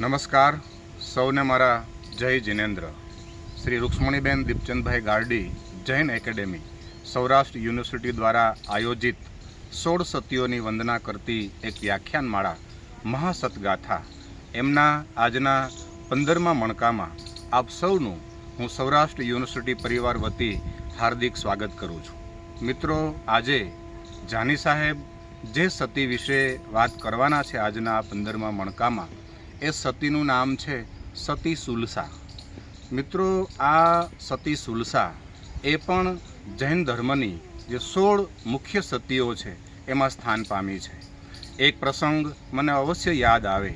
નમસ્કાર સૌને મારા જય જિનેન્દ્ર. શ્રી રૂક્ષ્મણીબેન દીપચંદભાઈ ગારડી જૈન એકેડેમી સૌરાષ્ટ્ર યુનિવર્સિટી દ્વારા આયોજિત 16 સતીઓની વંદના કરતી એક વ્યાખ્યાનમાળા મહાસતગાથા એમના આજના 15મા મણકામાં આપ સૌનું હું સૌરાષ્ટ્ર યુનિવર્સિટી પરિવાર વતી હાર્દિક સ્વાગત કરું છું. મિત્રો, આજે જાની સાહેબ જે સતી વિશે વાત કરવાના છે આજના 15મા મણકામાં, એ સતીનું નામ છે સતી સુલસા. મિત્રો, આ સતી સુલસા એ પણ જૈન ધર્મની જે 16 મુખ્ય સતીઓ છે એમાં સ્થાન પામી છે. એક પ્રસંગ મને અવશ્ય યાદ આવે.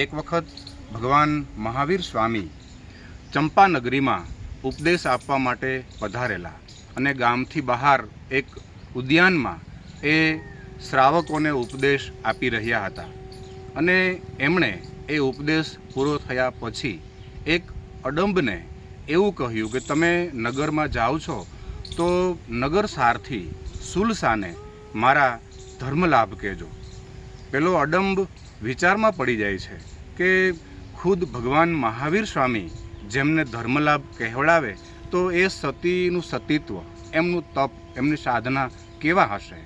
એક વખત ભગવાન મહાવીર સ્વામી ચંપાનગરીમાં ઉપદેશ આપવા માટે પધારેલા અને ગામથી બહાર એક ઉદ્યાનમાં એ શ્રાવકોને ઉપદેશ આપી રહ્યા હતા. અને એમણે એ ઉપદેશ પૂરો થયા પછી એક અડંબને એવું કહ્યું કે તમે નગરમાં જાઓ છો તો નગર સારથી સુલસાને મારા ધર્મલાભ કહેજો. પેલો અડંબ વિચારમાં પડી જાય છે કે ખુદ ભગવાન મહાવીર સ્વામી જેમને ધર્મલાભ કહેવડાવે તો એ સતીનું સતીત્વ, એમનું તપ, એમની સાધના કેવા હશે.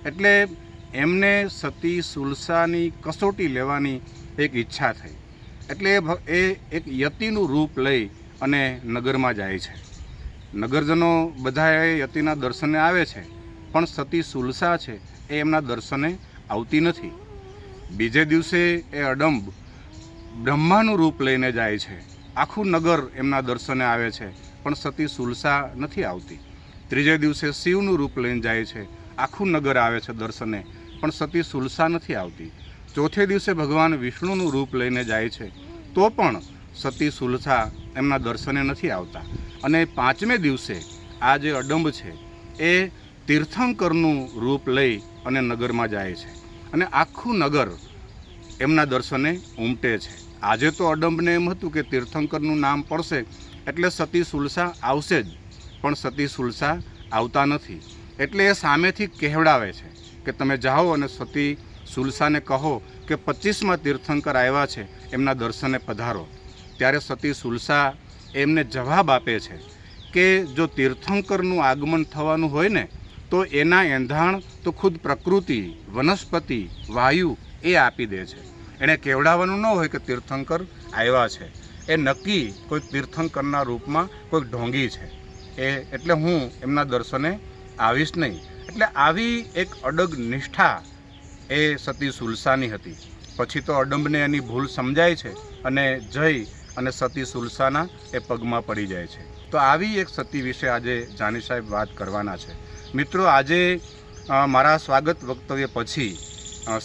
એટલે એમને સતી સુલસાની કસોટી લેવાની એક ઈચ્છા થઈ. એટલે એ એક યતિનું રૂપ લઈ અને નગરમાં જાય છે. નગરજનો બધા એ યતિના દર્શને આવે છે, પણ સતી સુલસા છે એ એમના દર્શને આવતી નથી. બીજે દિવસે એ અડંબ બ્રહ્માનું રૂપ લઈને જાય છે. આખું નગર એમના દર્શને આવે છે, પણ સતી સુલસા નથી આવતી. ત્રીજે દિવસે શિવનું રૂપ લઈને જાય છે. આખું નગર આવે છે દર્શને, પણ સતી સુલસા નથી આવતી. ચોથે દિવસે ભગવાન વિષ્ણુનું રૂપ લઈને જાય છે, તો પણ સતી સુલસા એમના દર્શને નથી આવતા. અને પાંચમે દિવસે આ જે અડંબ છે એ તીર્થંકરનું રૂપ લઈ અને નગરમાં જાય છે, અને આખું નગર એમના દર્શને ઉમટે છે. આજે તો અડંબને એમ હતું કે તીર્થંકરનું નામ પડશે એટલે સતી સુલસા આવશે જ, પણ સતી સુલસા આવતા નથી. એટલે એ સામેથી કહેવડાવે છે કે તમે જાઓ અને સતી સુલસાને કહો કે 25મા તીર્થંકર આવ્યા છે, એમના દર્શને પધારો. ત્યારે સતી સુલસા એમને જવાબ આપે છે કે જો તીર્થંકરનું આગમન થવાનું હોય ને તો એના એંધાણ તો ખુદ પ્રકૃતિ, વનસ્પતિ, વાયુ એ આપી દે છે. એણે કહેવડાવવાનું ન હોય કે તીર્થંકર આવ્યા છે. એ નક્કી કોઈ તીર્થંકરના રૂપમાં કોઈ ઢોંગી છે, એટલે હું એમના દર્શને આવીશ નહીં. એટલે આવી એક અડગ નિષ્ઠા એ સતી સુલસાની હતી. પછી તો અડંબને એની ભૂલ સમજાય છે અને જઈ અને સતી સુલસાના એ પગમાં પડી જાય છે. તો આવી એક સતી વિશે આજે જાની સાહેબ વાત કરવાના છે. મિત્રો, આજે મારા સ્વાગત વક્તવ્ય પછી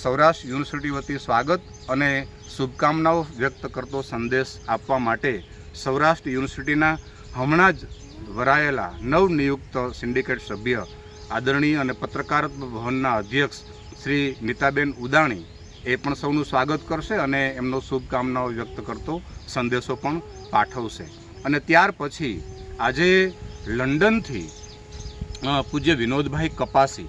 સૌરાષ્ટ્ર યુનિવર્સિટી વતી સ્વાગત અને શુભકામનાઓ વ્યક્ત કરતો સંદેશ આપવા માટે સૌરાષ્ટ્ર યુનિવર્સિટીના હમણાં જ વરાયેલા નવનિયુક્ત સિન્ડિકેટ સભ્ય આદરણીય અને પત્રકારત્વ ભવનના અધ્યક્ષ શ્રી નીતાબેન ઉદાણી એ પણ સૌનું સ્વાગત કરશે અને એમનો શુભકામનાઓ વ્યક્ત કરતો સંદેશો પણ પાઠવશે. અને ત્યાર પછી આજે લંડનથી પૂજ્ય વિનોદભાઈ કપાસી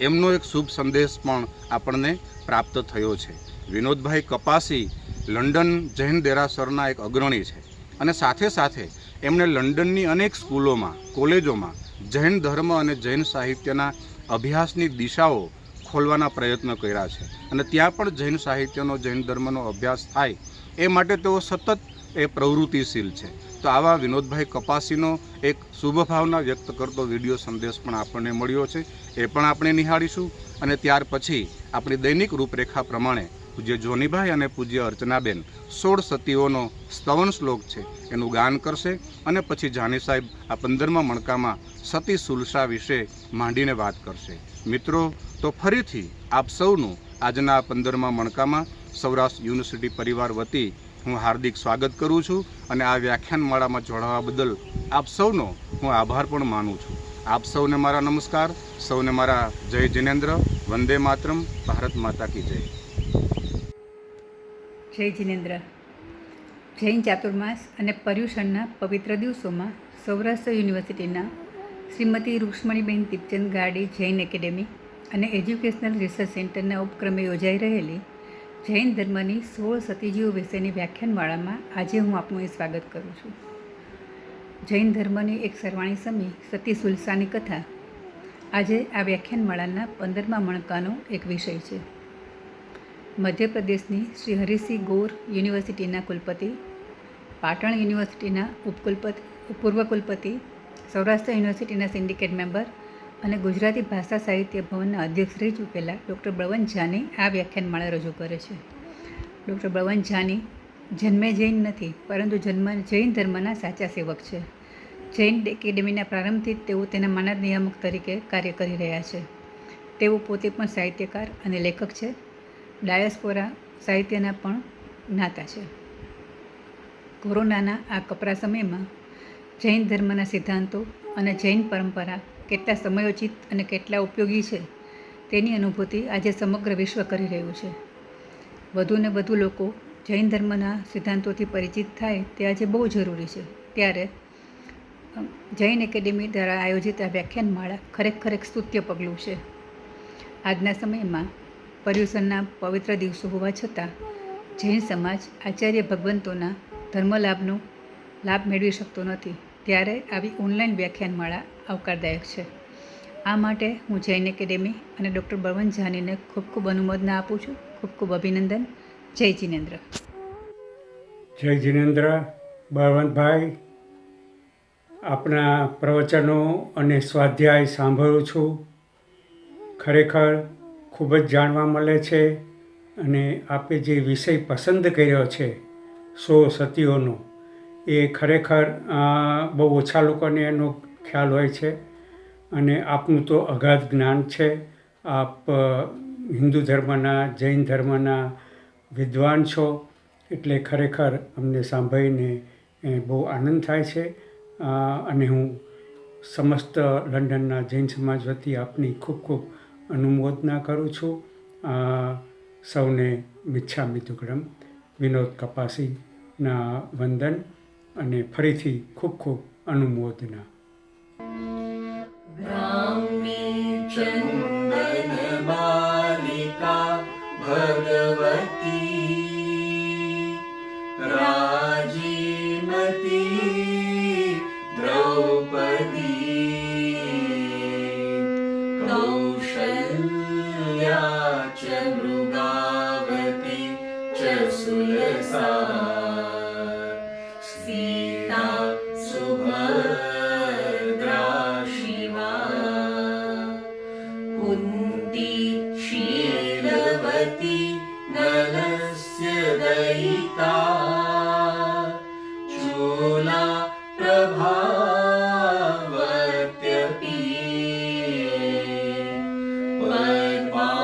એમનો એક શુભ સંદેશ પણ આપણને પ્રાપ્ત થયો છે. વિનોદભાઈ કપાસી લંડન જૈન દેરાસરના એક અગ્રણી છે, અને સાથે સાથે એમણે લંડનની અનેક સ્કૂલોમાં, કોલેજોમાં જૈન ધર્મ અને જૈન સાહિત્યના અભ્યાસની દિશાઓ ખોલવાના પ્રયત્ન કર્યા છે. અને ત્યાં પણ જૈન સાહિત્યનો, જૈન ધર્મનો અભ્યાસ થાય એ માટે તેઓ સતત એ પ્રવૃત્તિશીલ છે. તો આવા વિનોદભાઈ કપાસીનો એક શુભ ભાવના વ્યક્ત કરતો વિડીયો સંદેશ પણ આપણને મળ્યો છે, એ પણ આપણે નિહાળીશું. અને ત્યાર પછી આપણી દૈનિક રૂપરેખા પ્રમાણે પૂજ્ય જોનીભાઈ અને પૂજ્ય અર્ચનાબેન 16 સતીઓનો સ્તવન શ્લોક છે એનું ગાન કરશે. અને પછી જાની સાહેબ આ 15મા મણકામાં સતી સુલસા વિશે માંડીને વાત કરશે. મિત્રો, તો ફરીથી આપ સૌનું આજના 15મા મણકામાં સૌરાષ્ટ્ર યુનિવર્સિટી પરિવાર વતી હું હાર્દિક સ્વાગત કરું છું. અને આ વ્યાખ્યાનમાળામાં જોડાવા બદલ આપ સૌનો હું આભાર પણ માનું છું. આપ સૌને મારા નમસ્કાર, સૌને મારા જય જિનેન્દ્ર. વંદે માતરમ. ભારત માતા કી જય. જય જિનેન્દ્ર. જૈન ચાતુર્માસ અને પર્યુષણના પવિત્ર દિવસોમાં સૌરાષ્ટ્ર યુનિવર્સિટીના શ્રીમતી રૂક્ષ્મણીબેન દીપચંદ ગારડી જૈન એકેડેમી અને એજ્યુકેશનલ રિસર્ચ સેન્ટરના ઉપક્રમે યોજાઈ રહેલી જૈન ધર્મની 16 સતીજીઓ વિશેની વ્યાખ્યાનમાળામાં આજે હું આપનું સ્વાગત કરું છું. જૈન ધર્મની એક સરવાણી સમી સતી સુલસાની કથા આજે આ વ્યાખ્યાનમાળાના 15મા મણકાનો એક વિષય છે. મધ્યપ્રદેશની શ્રી હરિસિંહ ગૌર યુનિવર્સિટીના કુલપતિ, પાટણ યુનિવર્સિટીના પૂર્વ કુલપતિ, સૌરાષ્ટ્ર યુનિવર્સિટીના સિન્ડિકેટ મેમ્બર અને ગુજરાતી ભાષા સાહિત્ય ભવનના અધ્યક્ષ રહી ચૂકેલા ડૉક્ટર બળવંત જાની આ વ્યાખ્યાનમાળા રજૂ કરે છે. ડૉક્ટર બળવંત જાની જન્મે જૈન નથી, પરંતુ જૈન ધર્મના સાચા સેવક છે. જૈન એકેડેમીના પ્રારંભથી જ તેઓ તેના માનદ નિયામક તરીકે કાર્ય કરી રહ્યા છે. તેઓ પોતે પણ સાહિત્યકાર અને લેખક છે. ડાયસ્પોરા સાહિત્યના પણ જ્ઞાતા છે. કોરોનાના આ કપરા સમયમાં જૈન ધર્મના સિદ્ધાંતો અને જૈન પરંપરા કેટલા સમયોચિત અને કેટલા ઉપયોગી છે તેની અનુભૂતિ આજે સમગ્ર વિશ્વ કરી રહ્યું છે. વધુને વધુ લોકો જૈન ધર્મના સિદ્ધાંતોથી પરિચિત થાય તે આજે બહુ જરૂરી છે. ત્યારે જૈન એકેડેમી દ્વારા આયોજિત આ વ્યાખ્યાનમાળા ખરેખર એક સ્તુત્ય પગલું છે. આજના સમયમાં પર્યુષણના પવિત્ર દિવસો હોવા છતાં જૈન સમાજ આચાર્ય ભગવંતોના ધર્મલાભનો લાભ મેળવી શકતો નથી. ત્યારે આવી ઓનલાઈન વ્યાખ્યાનમાળા આવકારદાયક છે. આ માટે હું જૈન એકેડેમી અને ડૉક્ટર બળવંત જાનીને ખૂબ ખૂબ અનુમોદના આપું છું. ખૂબ ખૂબ અભિનંદન. જય જિનેન્દ્ર. જય જિનેન્દ્ર. બળવંતભાઈ, આપના પ્રવચનો અને સ્વાધ્યાય સાંભળું છું. ખરેખર ખૂબ જ જાણવા મળે છે. અને આપે જે વિષય પસંદ કર્યો છે 16 સતીઓનો, એ ખરેખર બહુ ઓછા લોકોને એનો ખ્યાલ હોય છે. અને આપનું તો અગાધ જ્ઞાન છે. આપ હિન્દુ ધર્મના, જૈન ધર્મના વિદ્વાન છો. એટલે ખરેખર અમને સાંભળીને બહુ આનંદ થાય છે. અને હું સમસ્ત લંડનના જૈન સમાજ વતી આપની ખૂબ ખૂબ અનુમોદના કરું છું. સૌને મિચ્છામિ દુક્કડમ. વિનોદ કપાસીના વંદન અને ફરીથી ખૂબ ખૂબ અનુમોદના. चन्दनमालिका भगवती राजीमती द्रौपदी कौशल्या च मृगावती च सुलसा सीता सुभद्रा शिवा कुन्ती शीलवती नलस्य दयिता चूला प्रभावत्यपि पद्मावत्यपि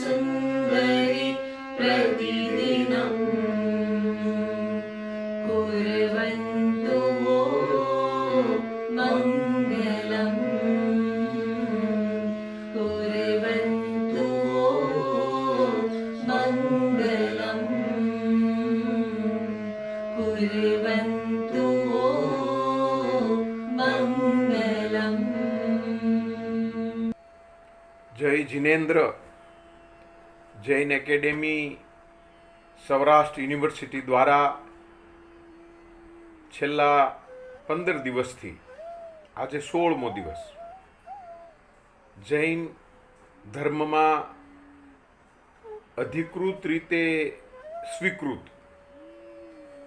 सुन्दरी प्रतिदिनं कुर्वन्तु वो मङ्गलम् कुर्वन्तु वो मङ्गलम् कुर्वन्तु वो मङ्गलम्. જય જિનેન્દ્ર. જૈન એકેડેમી સૌરાષ્ટ્ર યુનિવર્સિટી દ્વારા છેલ્લા 15 દિવસથી આજે 16મો દિવસ જૈન ધર્મમાં અધિકૃત રીતે સ્વીકૃત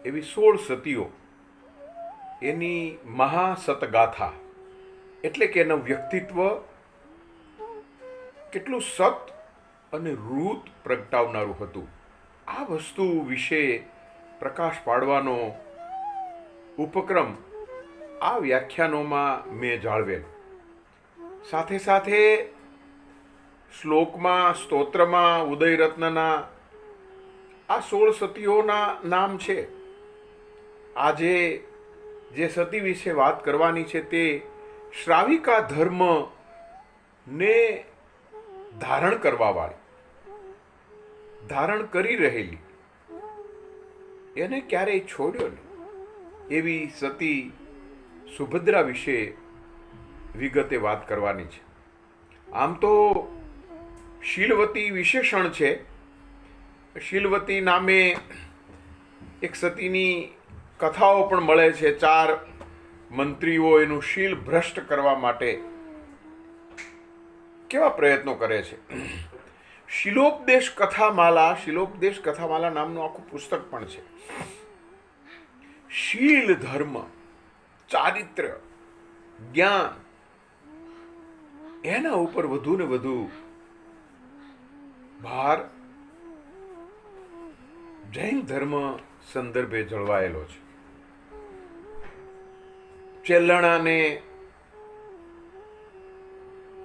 એવી 16 સતીઓ, એની મહાસતગાથા એટલે કે એનું વ્યક્તિત્વ કેટલું સત અને રૂત પ્રગટાવનારું હતું. આ વસ્તુ વિશે પ્રકાશ પાડવાનો ઉપક્રમ આ વ્યાખ્યાનોમાં મેં જાળવેલ. સાથે સાથે શ્લોકમાં, સ્તોત્રમાં, ઉદયરત્નના આ 16 સતીઓના નામ છે. આજે જે સતી વિશે વાત કરવાની છે તે શ્રાવિકા ધર્મ ને ધારણ કરવાવાળી, ધારણ કરી રહેલી, એને ક્યારેય છોડ્યો નહીં એવી સતી સુભદ્રા વિશે વિગતે વાત કરવાની છે. આમ તો શીલવતી વિશેષણ છે. શીલવતી નામે એક સતીની કથાઓ પણ મળે છે. 4 મંત્રીઓ એનું શીલ ભ્રષ્ટ કરવા માટે કેવા પ્રયત્નો કરે છે. શીલોપદેશ કથામાલા નામનું આખું પુસ્તક પણ છે. શીલ, ધર્મ, ચારિત્ર્ય, જ્ઞાન એના ઉપર વધુ ને વધુ ભાર જૈન ધર્મ સંદર્ભે જળવાયેલો છે. ચેલણાને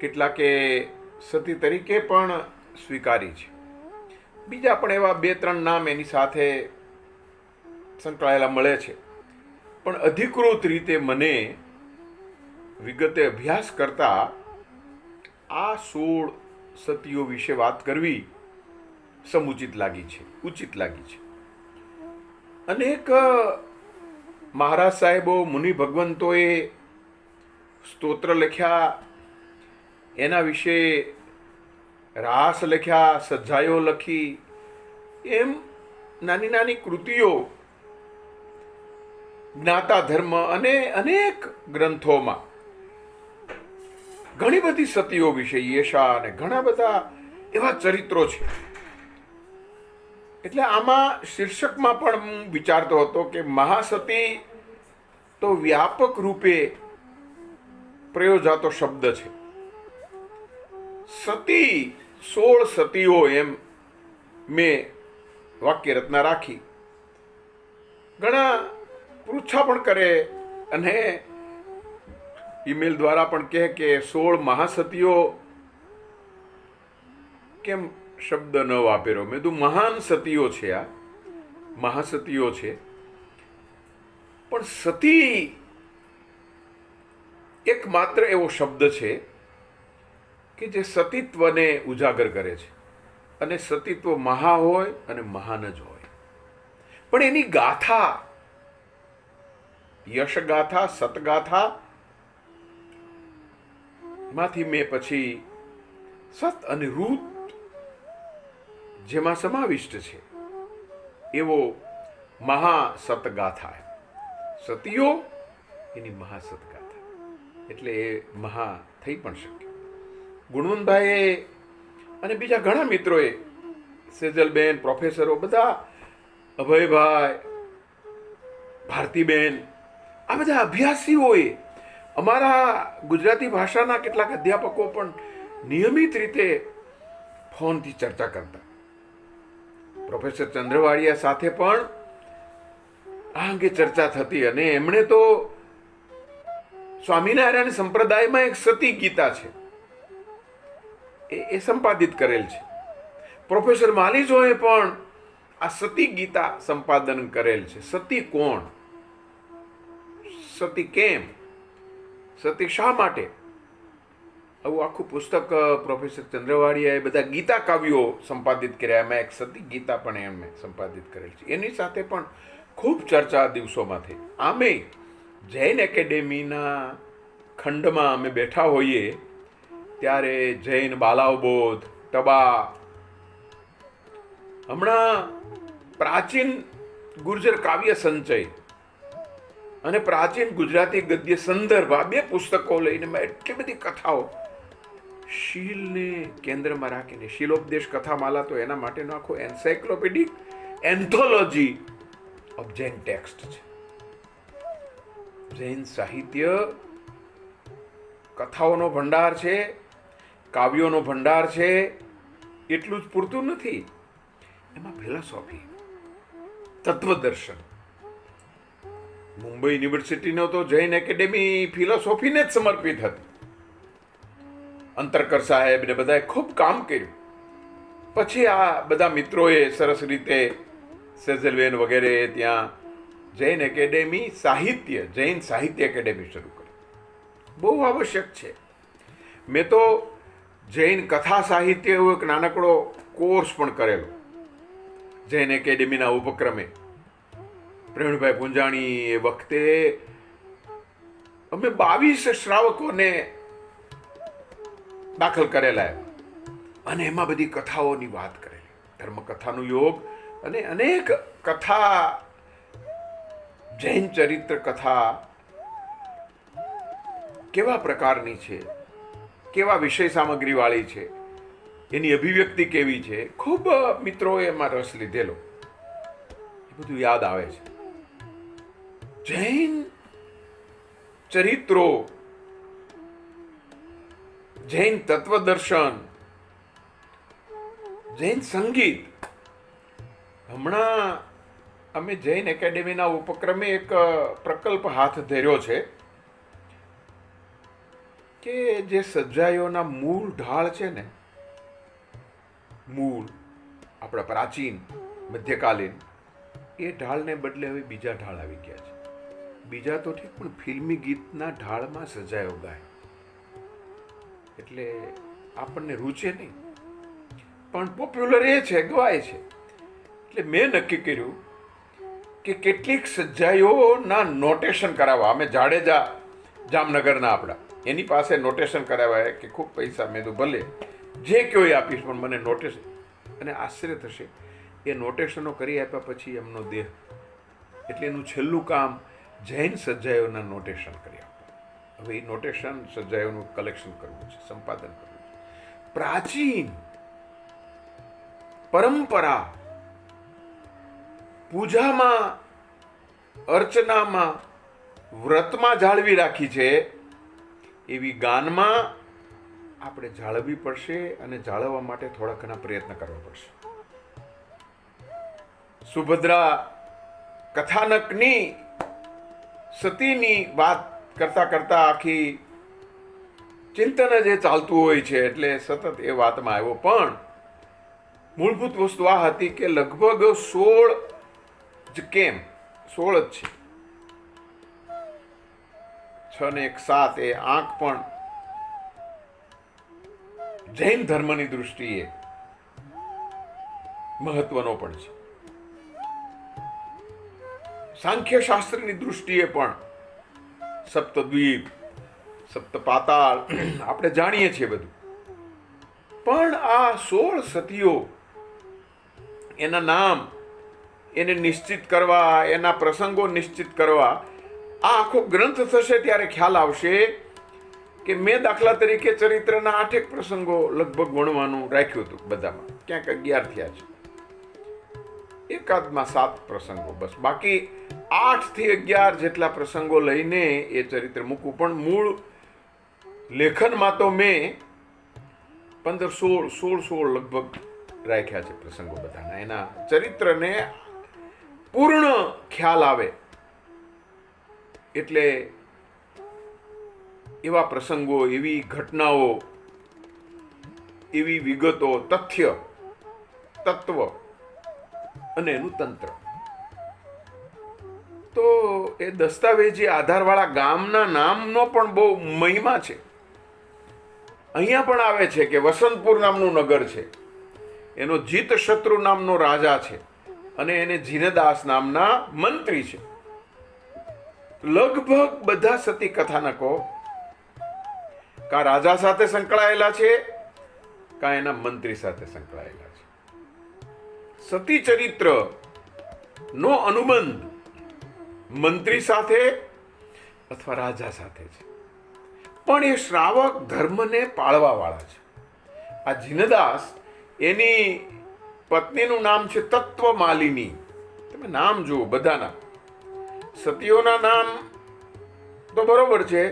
કેટલાકે સતી તરીકે પણ સ્વીકારી છે. બીજા પણ એવા 2-3 નામ એની સાથે સંકળાયેલા મળે છે. પણ અધિકૃત રીતે મને વિગતે અભ્યાસ કરતા આ 16 સતીઓ વિશે વાત કરવી સમુચિત લાગી છે, ઉચિત લાગી છે. અનેક મહારાજ સાહેબો, મુનિ ભગવંતોએ સ્તોત્ર લખ્યા, એના વિશે રાસ લખ્યા, સજ્જાયો લખી, એમ નાની નાની કૃતિઓ જ્ઞાતા ધર્મ અને અનેક ગ્રંથોમાં ઘણી બધી સતીઓ વિશે યેશા અને ઘણા બધા એવા ચરિત્રો છે. એટલે આમાં શીર્ષકમાં પણ હું વિચારતો હતો કે મહાસતી તો વ્યાપક રૂપે પ્રયોજાતો શબ્દ છે. સતી 16 સતીઓ એમ મેં વાક્ય રચના રાખી. ઘણા પૃચ્છા પણ કરે અને ઈમેલ દ્વારા પણ કહે કે 16 મહાસતીઓ કેમ શબ્દ ન વાપર્યો. મેં તો મહાન સતીઓ છે, આ મહાસતીઓ છે. પણ સતી એકમાત્ર એવો શબ્દ છે કે જે સતીત્વને ઉજાગર કરે છે. અને સતીત્વ મહા હોય અને મહાન જ હોય. પણ એની ગાથા, યશ ગાથા, સતગાથા માંથી મેં પછી સત અને રૂત જેમાં સમાવિષ્ટ છે એવો મહાસતગાથા, સતીઓ એની મહાસતગાથા, એટલે એ મહા થઈ પણ શકે. ગુણવંતભાઈએ અને બીજા ઘણા મિત્રોએ, સેજલબેન, પ્રોફેસરો, બધા, અભયભાઈ, ભારતીબેન, આ બધા અભ્યાસીઓએ, અમારા ગુજરાતી ભાષાના કેટલાક અધ્યાપકો પણ નિયમિત રીતે ફોનથી ચર્ચા કરતા. પ્રોફેસર ચંદ્રવાડિયા સાથે પણ આ અંગે ચર્ચા થતી અને એમણે તો સ્વામિનારાયણ સંપ્રદાયમાં એક સતી ગીતા છે એ સંપાદિત કરેલ છે. પ્રોફેસર માલીજોએ પણ આ સતી ગીતા સંપાદન કરેલ છે. સતી કોણ, સતી કેમ, સતી શા માટે, આવું આખું પુસ્તક પ્રોફેસર ચંદ્રવાડિયાએ બધા ગીતા કાવ્યો સંપાદિત કર્યા. એમાં એક સતી ગીતા પણ એમણે સંપાદિત કરેલ છે. એની સાથે પણ ખૂબ ચર્ચા દિવસોમાં થઈ. આમે જૈન એકેડેમીના ખંડમાં અમે બેઠા હોઈએ ત્યારે જૈન બાલાવબોધ, ટબા, હમણાં પ્રાચીન ગુર્જર કાવ્ય સંચય અને પ્રાચીન ગુજરાતી ગદ્ય સંદર્ભ, આ 2 પુસ્તકો લઈને મેં એટલી બધી કથાઓ શીલને કેન્દ્રમાં રાખીને, શીલોપદેશ કથામાલા તો એના માટેનો આખો એન્સાઇક્લોપેડિક એન્થોલોજી ઓફ જૈન ટેક્સ્ટ છે. જૈન સાહિત્ય કથાઓનો ભંડાર છે, કાવ્યોનો ભંડાર છે. એટલું જ પૂરતું નથી, એમાં ફિલોસોફી, તત્વદર્શન. મુંબઈ યુનિવર્સિટીનો તો જૈન એકેડેમી ફિલોસોફીને જ સમર્પિત હતી. અંતરકર સાહેબ ને બધાએ ખૂબ કામ કર્યું. પછી આ બધા મિત્રોએ સરસ રીતે, સેઝલબેન વગેરે, ત્યાં જૈન એકેડેમી સાહિત્ય, જૈન સાહિત્ય એકેડેમી શરૂ કરી. બહુ આવશ્યક છે. મેં તો જૈન કથા સાહિત્ય એવો એક નાનકડો કોર્સ પણ કરેલો જૈન એકેડેમીના ઉપક્રમે. પ્રવીણભાઈ પુંજાણી એ વખતે અમે 22 શ્રાવકોને દાખલ કરેલા. અને એમાં બધી કથાઓની વાત કરેલી, ધર્મકથાનો યોગ અને અનેક કથા, જૈન ચરિત્ર કથા કેવા પ્રકારની છે, કેવા વિષય સામગ્રી વાળી છે, એની અભિવ્યક્તિ કેવી છે, ખૂબ મિત્રોએ એમાં રસ લીધેલો. એ બધું યાદ આવે છે. જૈન ચરિત્રો, જૈન તત્વદર્શન, જૈન સંગીત. હમણાં અમે જૈન એકેડેમીના ઉપક્રમે એક પ્રકલ્પ હાથ ધર્યો છે કે જે સજ્જાઈઓના મૂળ ઢાળ છે ને, મૂળ આપણા પ્રાચીન મધ્યકાલીન, એ ઢાળને બદલે હવે બીજા ઢાળ આવી ગયા છે. બીજા તો ઠીક, પણ ફિલ્મી ગીતના ઢાળમાં સજાયો ગાય એટલે આપણને રૂચે નહીં, પણ પોપ્યુલર એ છે, ગવાય છે. એટલે મેં નક્કી કર્યું કે કેટલીક સજ્જાઈઓના નોટેશન કરાવવા. અમે જાડેજા જામનગરના આપણા, એની પાસે નોટેશન કરાવાય કે ખૂબ પૈસા. મેં તો ભલે જે કયો એ આપીશ, પણ મને નોટેશન. અને આશ્ચર્ય થશે, એ નોટેશનો કરી આપ્યા પછી એમનો દેહ, એટલે એનું છેલ્લું કામ જૈન સજ્જાઈઓના નોટેશન કરી આપવા. હવે એ નોટેશન સજ્જાઈઓનું કલેક્શન કરવું છે, સંપાદન કરવું છે. પ્રાચીન પરંપરા પૂજામાં, અર્ચનામાં, વ્રતમાં જાળવી રાખી છે, એવી ગાનમાં આપણે જાળવવી પડશે અને જાળવવા માટે થોડા ઘણા પ્રયત્ન કરવા પડશે. સુભદ્રા કથાનકની, સતીની વાત કરતા કરતા આખી ચિંતન જે ચાલતું હોય છે, એટલે સતત એ વાતમાં આવ્યો. પણ મૂળભૂત વસ્તુ આ હતી કે લગભગ 16 જ કેમ 16 જ છે. 6 ને 1 7, એ આંક પણ જૈન ધર્મની દૃષ્ટિએ મહત્વનો પણ છે. સાંખ્ય શાસ્ત્રની દૃષ્ટિએ પણ સપ્તદ્વીપ, સપ્તપાતાળ આપણે જાણીએ છીએ બધું. પણ આ 16 સતીઓ, એના નામ, એને નિશ્ચિત કરવા, એના પ્રસંગો નિશ્ચિત કરવા, આ આખો ગ્રંથ થશે ત્યારે ખ્યાલ આવશે કે મેં દાખલા તરીકે ચરિત્રના 8 પ્રસંગો લગભગ ગણવાનું રાખ્યું હતું. બધામાં ક્યાંક 11 થયા છે, એકાદમાં 7 પ્રસંગો બસ. બાકી 8 થી 11 જેટલા પ્રસંગો લઈને એ ચરિત્ર મૂકવું. પણ મૂળ લેખનમાં તો મેં 15, 16 લગભગ રાખ્યા છે પ્રસંગો બધાના. એના ચરિત્રને પૂર્ણ ખ્યાલ આવે એટલે એવા પ્રસંગો, એવી ઘટનાઓ, એવી વિગતો, તથ્ય, તત્વ અને એનું તંત્ર. તો એ દસ્તાવેજી આધારવાળા ગામના નામનો પણ બહુ મહિમા છે. અહીંયા પણ આવે છે કે વસંતપુર નામનું નગર છે, એનો જીત શત્રુ નામનો રાજા છે અને એને જીનદાસ નામના મંત્રી છે. લગભગ બધા સતી કથાનકો કા રાજા સાથે સંકળાયેલા છે, કા એના મંત્રી સાથે સંકળાયેલા છે. સતી ચરિત્ર નો અનુબંધ મંત્રી સાથે અથવા રાજા સાથે છે, પણ એ શ્રાવક ધર્મને પાળવા વાળા છે. આ જીનદાસ, એની પત્નીનું નામ છે તત્વમાલિની. તમે નામ જુઓ બધાના. સતીઓના નામ તો બરોબર છે,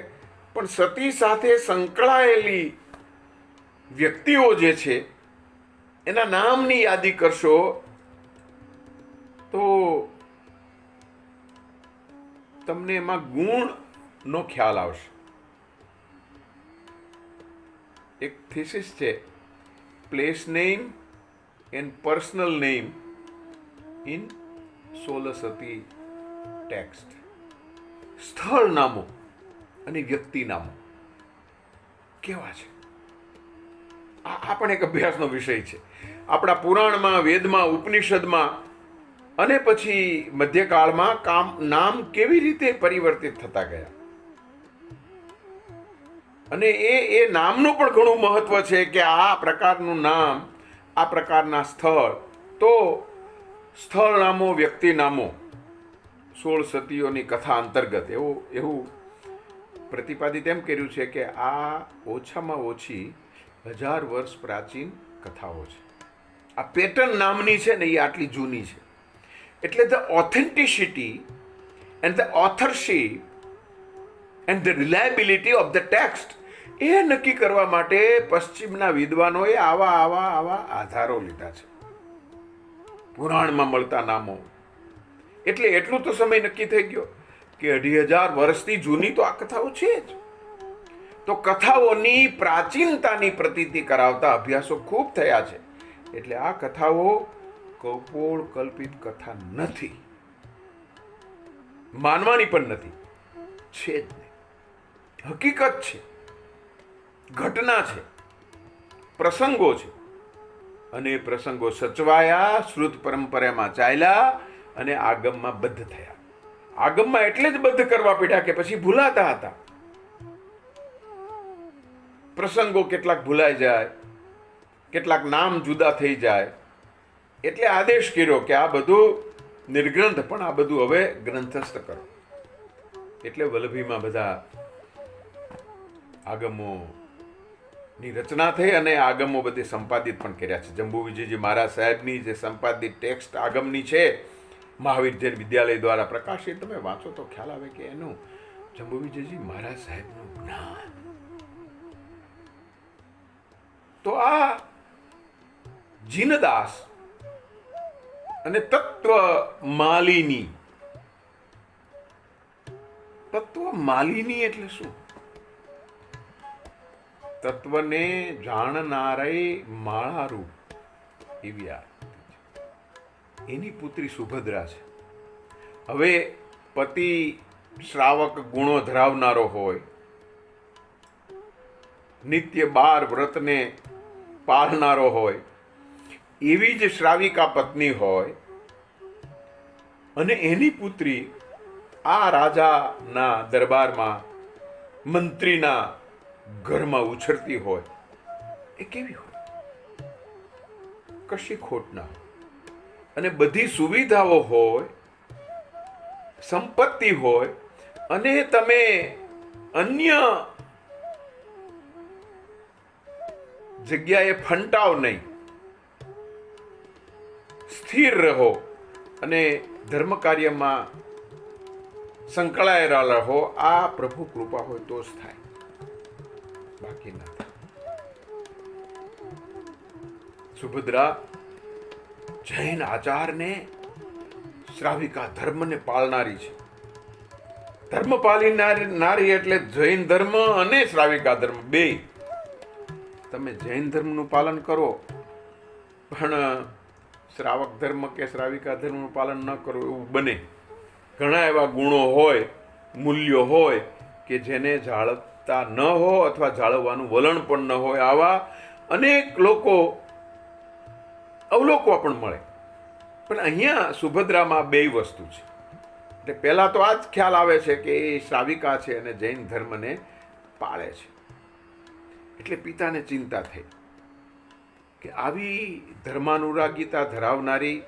પણ સતી સાથે સંકળાયેલી વ્યક્તિઓ જે છે એના નામની યાદી કરશો તો તમને એમાં ગુણનો ખ્યાલ આવશે. એક થીસિસ છે, place name and personal name in 16 Sati text. સ્થળ નામો અને વ્યક્તિ નામો કેવા છે, આ પણ એક અભ્યાસનો વિષય છે. આપણા પુરાણમાં, વેદમાં, ઉપનિષદમાં અને પછી મધ્યકાળમાં નામ કેવી રીતે પરિવર્તિત થતા ગયા. અને એ નામનું પણ ઘણું મહત્વ છે કે આ પ્રકારનું નામ, આ પ્રકારના સ્થળ, તો સ્થળ નામો, વ્યક્તિ નામો, 16 સતીઓની કથા અંતર્ગત એવું પ્રતિપાદિત એમ કર્યું છે કે આ ઓછામાં ઓછી 1000 વર્ષ પ્રાચીન કથાઓ છે. આ પેટર્ન નામની છે ને એ આટલી જૂની છે. એટલે the authenticity and the authorship and the reliability of the text એ નક્કી કરવા માટે પશ્ચિમના વિદ્વાનોએ આવા આધારો લીધા છે પુરાણમાં મળતા નામો. એટલે એટલું તો સમય નક્કી થઈ ગયો કે 2500 વર્ષથી જૂની તો આ કથાઓ છે જ. તો કથાઓની પ્રાચીનતાની પ્રતીતિ કરાવતા અભ્યાસો ખૂબ થયા છે. એટલે આ કથાઓ કપોળ કલ્પિત કથા નથી, માનવાની પણ નથી, છે જ નહીં, હકીકત છે, ઘટના છે, પ્રસંગો છે. અને એ પ્રસંગો સચવાયા, શ્રુત પરંપરામાં ચાલ્યા અને આગમમાં બદ્ધ થયા. આગમમાં એટલે જ બદ્ધ કરવા પડ્યા કે પછી ભૂલાતા હતા. પ્રસંગો કેટલાક ભૂલાઈ જાય, કેટલાક નામ જુદા થઈ જાય, એટલે આદેશ કર્યો કે આ બધું નિર્ગ્રંથ, પણ આ બધું હવે ગ્રંથસ્થ કરો. એટલે વલ્લભીમાં બધા આગમોની રચના થઈ અને આગમો બધી સંપાદિત પણ કર્યા છે. જંબુ વિજયજી મહારાજ સાહેબની જે સંપાદિત ટેક્સ્ટ આગમની છે, મહાવીર જૈન વિદ્યાલય દ્વારા પ્રકાશિત, તમે વાંચો તો ખ્યાલ આવે કે એનું જંબુ વિજયજી મહારાજ સાહેબનું જ્ઞાન. તો આ જીનદાસ અને તત્વ માલિની એટલે શું? તત્વને જાણનારે માળારૂપ એવી આ એની પુત્રી સુભદ્રા છે. હવે પતિ શ્રાવક ગુણો ધરાવનારો હોય, નિત્ય 12 વ્રતને પાળનારો હોય, એવી જ શ્રાવિકા પત્ની હોય અને એની પુત્રી આ રાજાના દરબારમાં મંત્રીના ઘરમાં ઉછળતી હોય, એ કેવી હોય? કશી ખોટ ના હોય અને બધી સુવિધાઓ હોય, સંપત્તિ હોય, અને તમે અન્ય જગ્યાએ ફંટાવ નહીં, સ્થિર રહો અને ધર્મ કાર્યમાં સંકળાયેલા રહો. આ પ્રભુ કૃપા હોય તો જ થાય, બાકી ના થાય. સુભદ્રા જૈન આચારને, શ્રાવિકા ધર્મને પાળનારી છે. ધર્મ પાળનારી એટલે જૈન ધર્મ અને શ્રાવિકા ધર્મ બે. તમે જૈન ધર્મનું પાલન કરો પણ શ્રાવક ધર્મ કે શ્રાવિકા ધર્મનું પાલન ન કરો એવું બને. ઘણા એવા ગુણો હોય, મૂલ્યો હોય કે જેને જાળવતા ન હો અથવા જાળવવાનું વલણ પણ ન હોય. આવા અનેક લોકો અવલોકવા પણ મળે. પણ અહીંયા સુભદ્રામાં બે વસ્તુ છે. એટલે પહેલા તો આ જ ખ્યાલ આવે છે કે એ શ્રાવિકા છે અને જૈન ધર્મને પાળે છે. એટલે પિતાને ચિંતા થઈ કે આવી ધર્માનુરાગીતા ધરાવનારી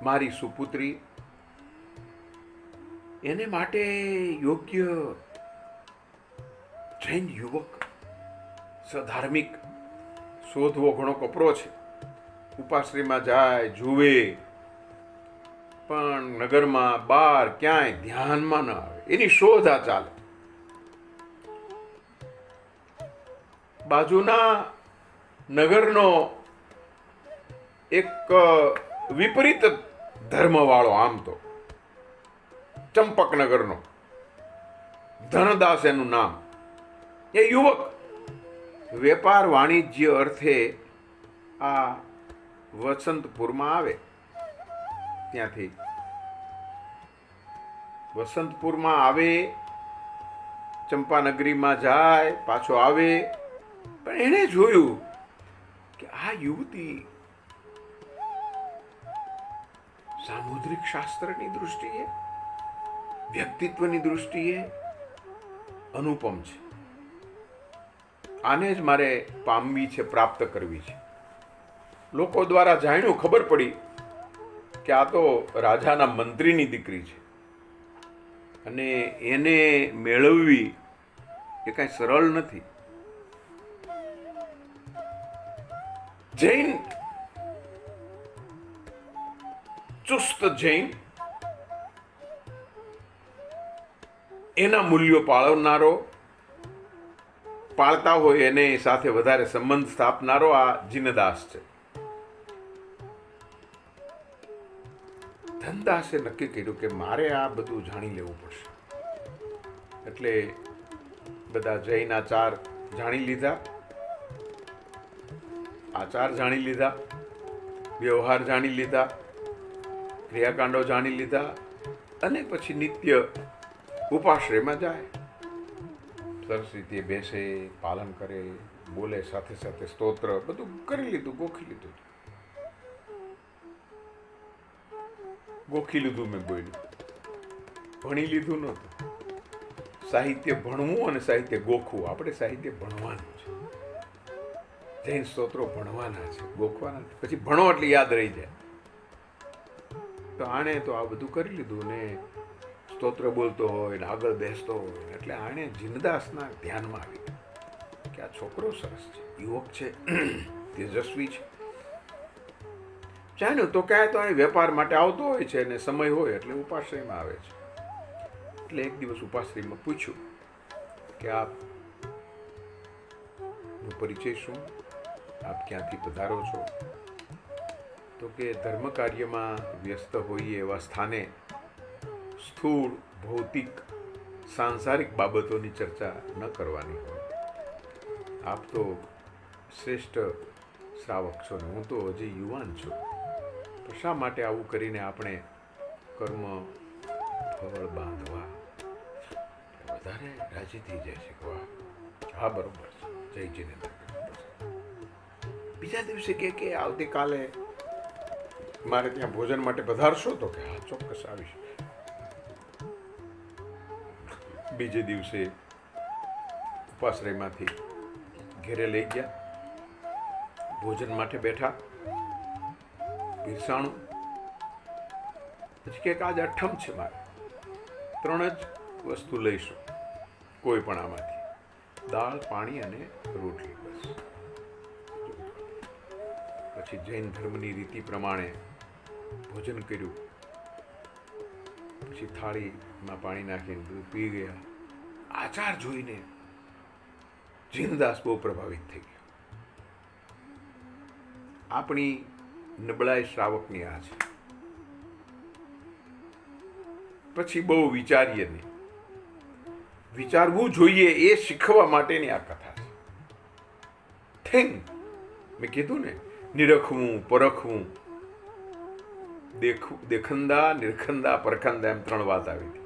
મારી સુપુત્રી, એને માટે યોગ્ય જૈન યુવક સધાર્મિક શોધવો ઘણો કપરો છે. ઉપાશ્રયમાં જાય, જુએ, પણ નગરમાં બહાર ક્યાંય ધ્યાનમાં ન આવે. એની શોધ આ ચાલે. બાજુના નગરનો એક વિપરીત ધર્મવાળો, આમ તો ચંપકનગરનો ધનદાસ એનું નામ, એ યુવક વેપાર વાણિજ્ય અર્થે આ વસંતપુરમાં આવે. ત્યાંથી વસંતપુરમાં આવે, ચંપાનગરીમાં જાય, પાછો આવે. પણ એણે જોયું કે આ યુવતી સામુદ્રિક શાસ્ત્રની દૃષ્ટિએ, વ્યક્તિત્વની દૃષ્ટિએ અનુપમ છે. આને જ મારે પામવી છે, પ્રાપ્ત કરવી છે. લોકો દ્વારા જાણ્યું, ખબર પડી કે આ તો રાજાના મંત્રીની દીકરી છે અને એને મેળવવી એ કાંઈ સરળ નથી. જૈન, ચુસ્ત જૈન, એના મૂલ્યો પાળવનારો, પાળતા હોય એને સાથે વધારે સંબંધ સ્થાપનારો આ જીનદાસ છે. ધનદાસે નક્કી કર્યું કે મારે આ બધું જાણી લેવું પડશે. એટલે બધા જૈન આચાર જાણી લીધા, આચાર જાણી લીધા, વ્યવહાર જાણી લીધા, ક્રિયાકાંડો જાણી લીધા અને પછી નિત્ય ઉપાશ્રયમાં જાય. સરસ રીતે બેસે, પાલન કરે, બોલે, સાથે સાથે સ્તોત્ર બધું કરી લીધું, ગોખી લીધું. ગોખી લીધું મેં બોલ્યું, ભણી લીધું નહોતું. સાહિત્ય ભણવું અને સાહિત્ય ગોખવું. આપણે સાહિત્ય ભણવાનું છે. જૈન સ્તોત્રો ભણવાના છે, ગોખવાના છે. પછી ભણો એટલે યાદ રહી જાય. તો આણે તો આ બધું કરી લીધું ને સ્તોત્ર બોલતો હોય ને આગળ બેસતો હોય, એટલે આણે જીનદાસના ધ્યાનમાં આવી કે આ છોકરો સરસ છે, યુવક છે, તેજસ્વી છે. જાણ્યું તો ક્યાંય તો અહીં વેપાર માટે આવતો હોય છે અને સમય હોય એટલે ઉપાશ્રયમાં આવે છે. એટલે એક દિવસ ઉપાશ્રયમાં પૂછ્યું કે આપનો પરિચય શું, આપ ક્યાંથી પધારો છો? તો કે ધર્મ કાર્યમાં વ્યસ્ત હોઈએ એવા સ્થાને સ્થૂળ, ભૌતિક, સાંસારિક બાબતોની ચર્ચા ન કરવાની હોય. આપ તો શ્રેષ્ઠ શ્રાવક છો ને હું તો હજી યુવાન છું, તો શા માટે આવું કરીને આપણે કર્મ ફળ બાંધવા? વધારે રાજી થઈ જાય છે કે વાહ, હા બરોબર છે, જય જીનેન્દ્ર. બીજા દિવસે કે આવતીકાલે મારે ત્યાં ભોજન માટે પધારશો? તો કે હા ચોક્કસ આવીશ. બીજે દિવસે ઉપાશ્રયમાંથી ઘેરે લઈ ગયા, ભોજન માટે બેઠા, પીરસાણું. પછી કે આજ અઠમ છે, મારે 3 જ વસ્તુ લઈશું કોઈ પણ આમાંથી, દાળ, પાણી અને રોટલી, બસ. પછી જૈન ધર્મની રીતિ પ્રમાણે ભોજન કર્યું. પછી થાળીમાં પાણી નાખીને બધું પી ગયા. આચાર જોઈને જીનદાસ બહુ પ્રભાવિત થઈ ગયો. આપણી નબળાઈ શ્રાવકની આ છે. પછી બહુ વિચારીએ નહીં, વિચારવું જોઈએ એ શીખવા માટેની આ કથા છે. થિંક, મેં કીધું ને, નિરખવું, પરખવું, દેખંદા, નિરખંદા, પરખંદા, એમ 3 વાત આવી હતી.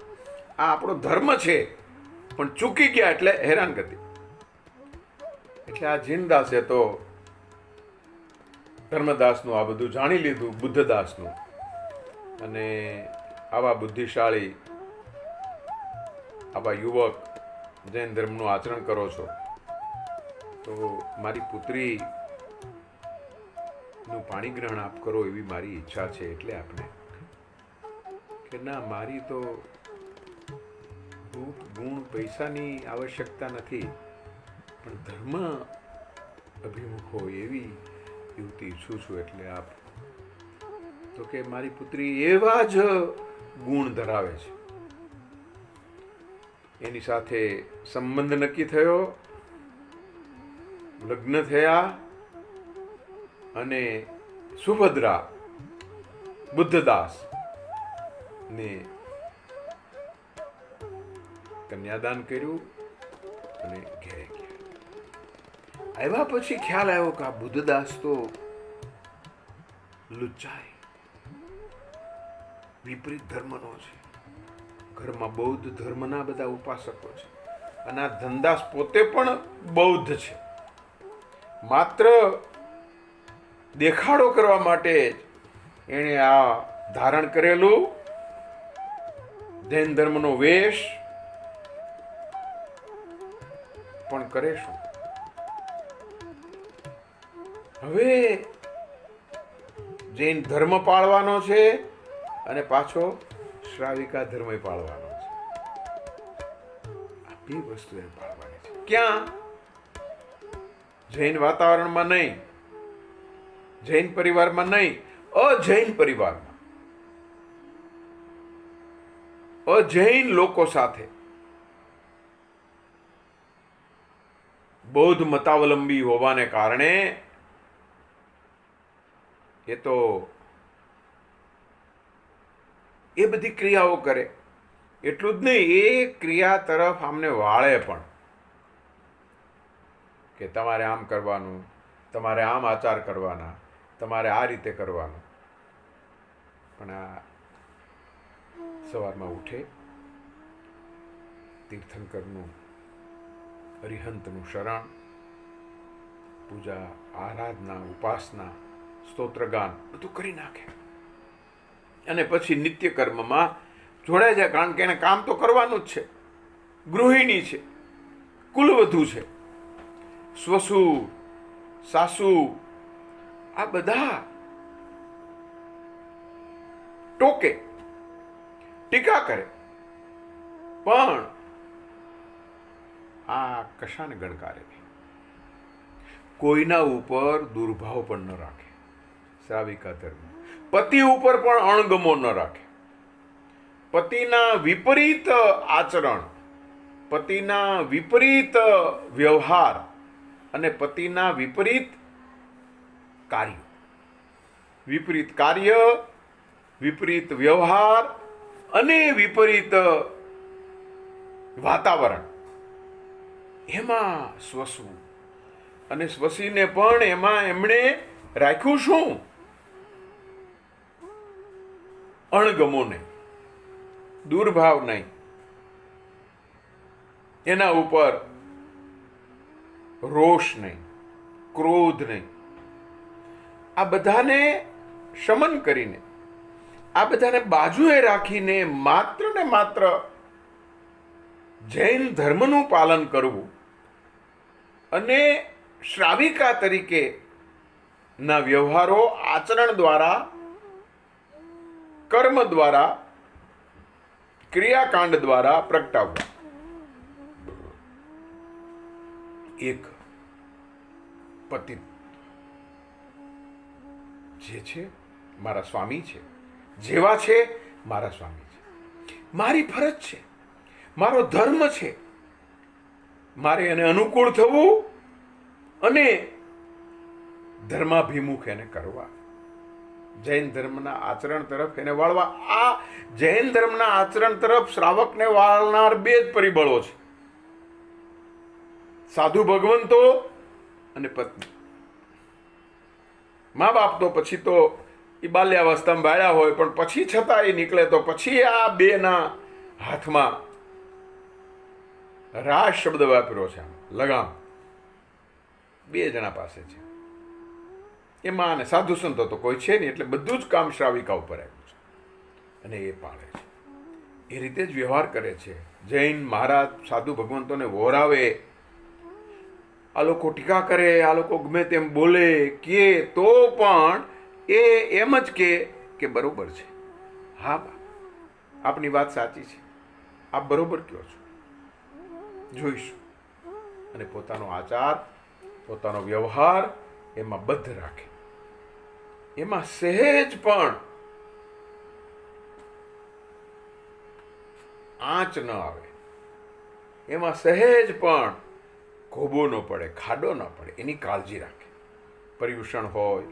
આ આપણો ધર્મ છે, પણ ચૂકી ગયા એટલે હેરાનગતિ. એટલે આ જીનદાસે તો ધર્મદાસનું આ બધું જાણી લીધું, બુદ્ધદાસનું. અને આવા બુદ્ધિશાળી, આવા યુવક જૈન ધર્મનું આચરણ કરો છો, તો મારી પુત્રીનું પાણી ગ્રહણ આપ કરો એવી મારી ઈચ્છા છે. એટલે આપણે કે ના, મારી તો રૂપ, ગુણ, પૈસાની આવશ્યકતા નથી, પણ ધર્મ અભિમુખ હોય એવી યુવતી ઈચ્છું છું. એટલે આપ તો કે મારી પુત્રી એવા જ ગુણ ધરાવે છે. એની સાથે સંબંધ નક્કી થયો, લગ્ન થયા અને સુભદ્રા બુદ્ધદાસ ને કન્યાદાન કર્યું અને ઘેરે ગયા. આવ્યા પછી ખ્યાલ આવ્યો કે આ બુદ્ધદાસ તો લુચ્ચાય, વિપરીત ધર્મનો છે. ઘરમાં બૌદ્ધ ધર્મના બધા ઉપાસકો છે અને આ ધનદાસ પોતે પણ બૌદ્ધ છે. માત્ર દેખાડો કરવા માટે જ એણે આ ધારણ કરેલું જૈન ધર્મનો વેશ. પણ કરે શું? હવે જૈન ધર્મ પાળવાનો છે અને પાછો શ્રાવિકા ધર્મ પાળવાનો છે. આ બે વસ્તુ એને પાળવાની છે. ક્યાં? જૈન વાતાવરણમાં નહીં, જૈન પરિવારમાં નહીં, અજૈન પરિવારમાં, અજૈન લોકો સાથે. બૌદ્ધ મતાવલંબી હોવાને કારણે એ તો એ બધી ક્રિયાઓ કરે. એટલું જ નહીં, એ ક્રિયા તરફ આમને વાળે પણ કે તમારે આમ કરવાનું, તમારે આમ આચાર કરવાના, તમારે આ રીતે કરવાનું. પણ આ સવારમાં ઉઠે, તીર્થંકરનું, અરિહંતનું શરણ, પૂજા, આરાધના, ઉપાસના, સ્તોત્રગાન બધું કરી નાખે અને પછી નિત્ય કર્મમાં જોડાઈ જાય. કારણ કે એને કામ તો કરવાનું જ છે. ગૃહિણી છે, કુલવધુ છે, સ્વસુર, સાસુ, આ બધા ટોકે, ટીકા કરે, પણ આ કશાને ગણકારે નહીં. કોઈના ઉપર દુર્ભાવ પણ ન રાખે. શ્રાવિકા ધર્મ પતિ ઉપર પણ અણગમો ન રાખે. પતિના વિપરીત આચરણ, પતિના વિપરીત વ્યવહાર અને પતિના વિપરીત કાર્ય, વિપરીત કાર્ય, વિપરીત વ્યવહાર અને વિપરીત વાતાવરણ, એમાં સ્વસવું. અને સ્વસીને પણ એમાં એમણે રાખ્યું શું? અણગમો નહીં, દુર્ભાવ નહીં, એના ઉપર રોષ નહીં, ક્રોધ નહીં. આ બધાને શમન કરીને, આ બધાને બાજુએ રાખીને માત્ર ને માત્ર જૈન ધર્મનું પાલન કરવું અને શ્રાવિકા તરીકે ના વ્યવહારો આચરણ દ્વારા, કર્મ દ્વારા, ક્રિયાકાંડ દ્વારા પ્રગટાવવા. એક પતિ જે છે મારા સ્વામી છે, જેવા છે મારા સ્વામી છે, મારી ફરજ છે, મારો ધર્મ છે, મારે એને અનુકૂળ થવું અને ધર્માભિમુખ એને કરવા, જૈન ધર્મના આચરણ તરફ એને વાળવા. આ જૈન ધર્મના આચરણ તરફ શ્રાવકને વાળનાર બે જ પરિબળો છે: સાધુ ભગવંતો અને પત્ની. મા બાપ તો પછી તો એ બાલ્યાવસ્થામાં બાળ્યા હોય, પણ પછી છતાં એ નીકળે તો પછી આ બેના હાથમાં રાજ શબ્દ વાપર્યો છે, લગામ બે જણા પાસે છે. એમાં અને સાધુ સંતો તો કોઈ છે નહીં, એટલે બધું જ કામ શ્રાવિકા ઉપર આવ્યું છે અને એ પાળે છે. એ રીતે જ વ્યવહાર કરે છે. જૈન મહારાજ સાધુ ભગવંતોને વહોરાવે, આ લોકો ટીકા કરે, આ લોકો ગમે તેમ બોલે કે તો પણ એ એમ જ કે બરોબર છે, હા બા આપની વાત સાચી છે, આપ બરોબર કહો છો, જોઈશું. અને પોતાનો આચાર, પોતાનો વ્યવહાર એમાં બદ્ધ રાખે, એમાં સહેજ પણ આંચ ન આવે, એમાં સહેજ પણ ખોબો ન પડે, ખાડો ન પડે, એની કાળજી રાખે. પર્યુષણ હોય,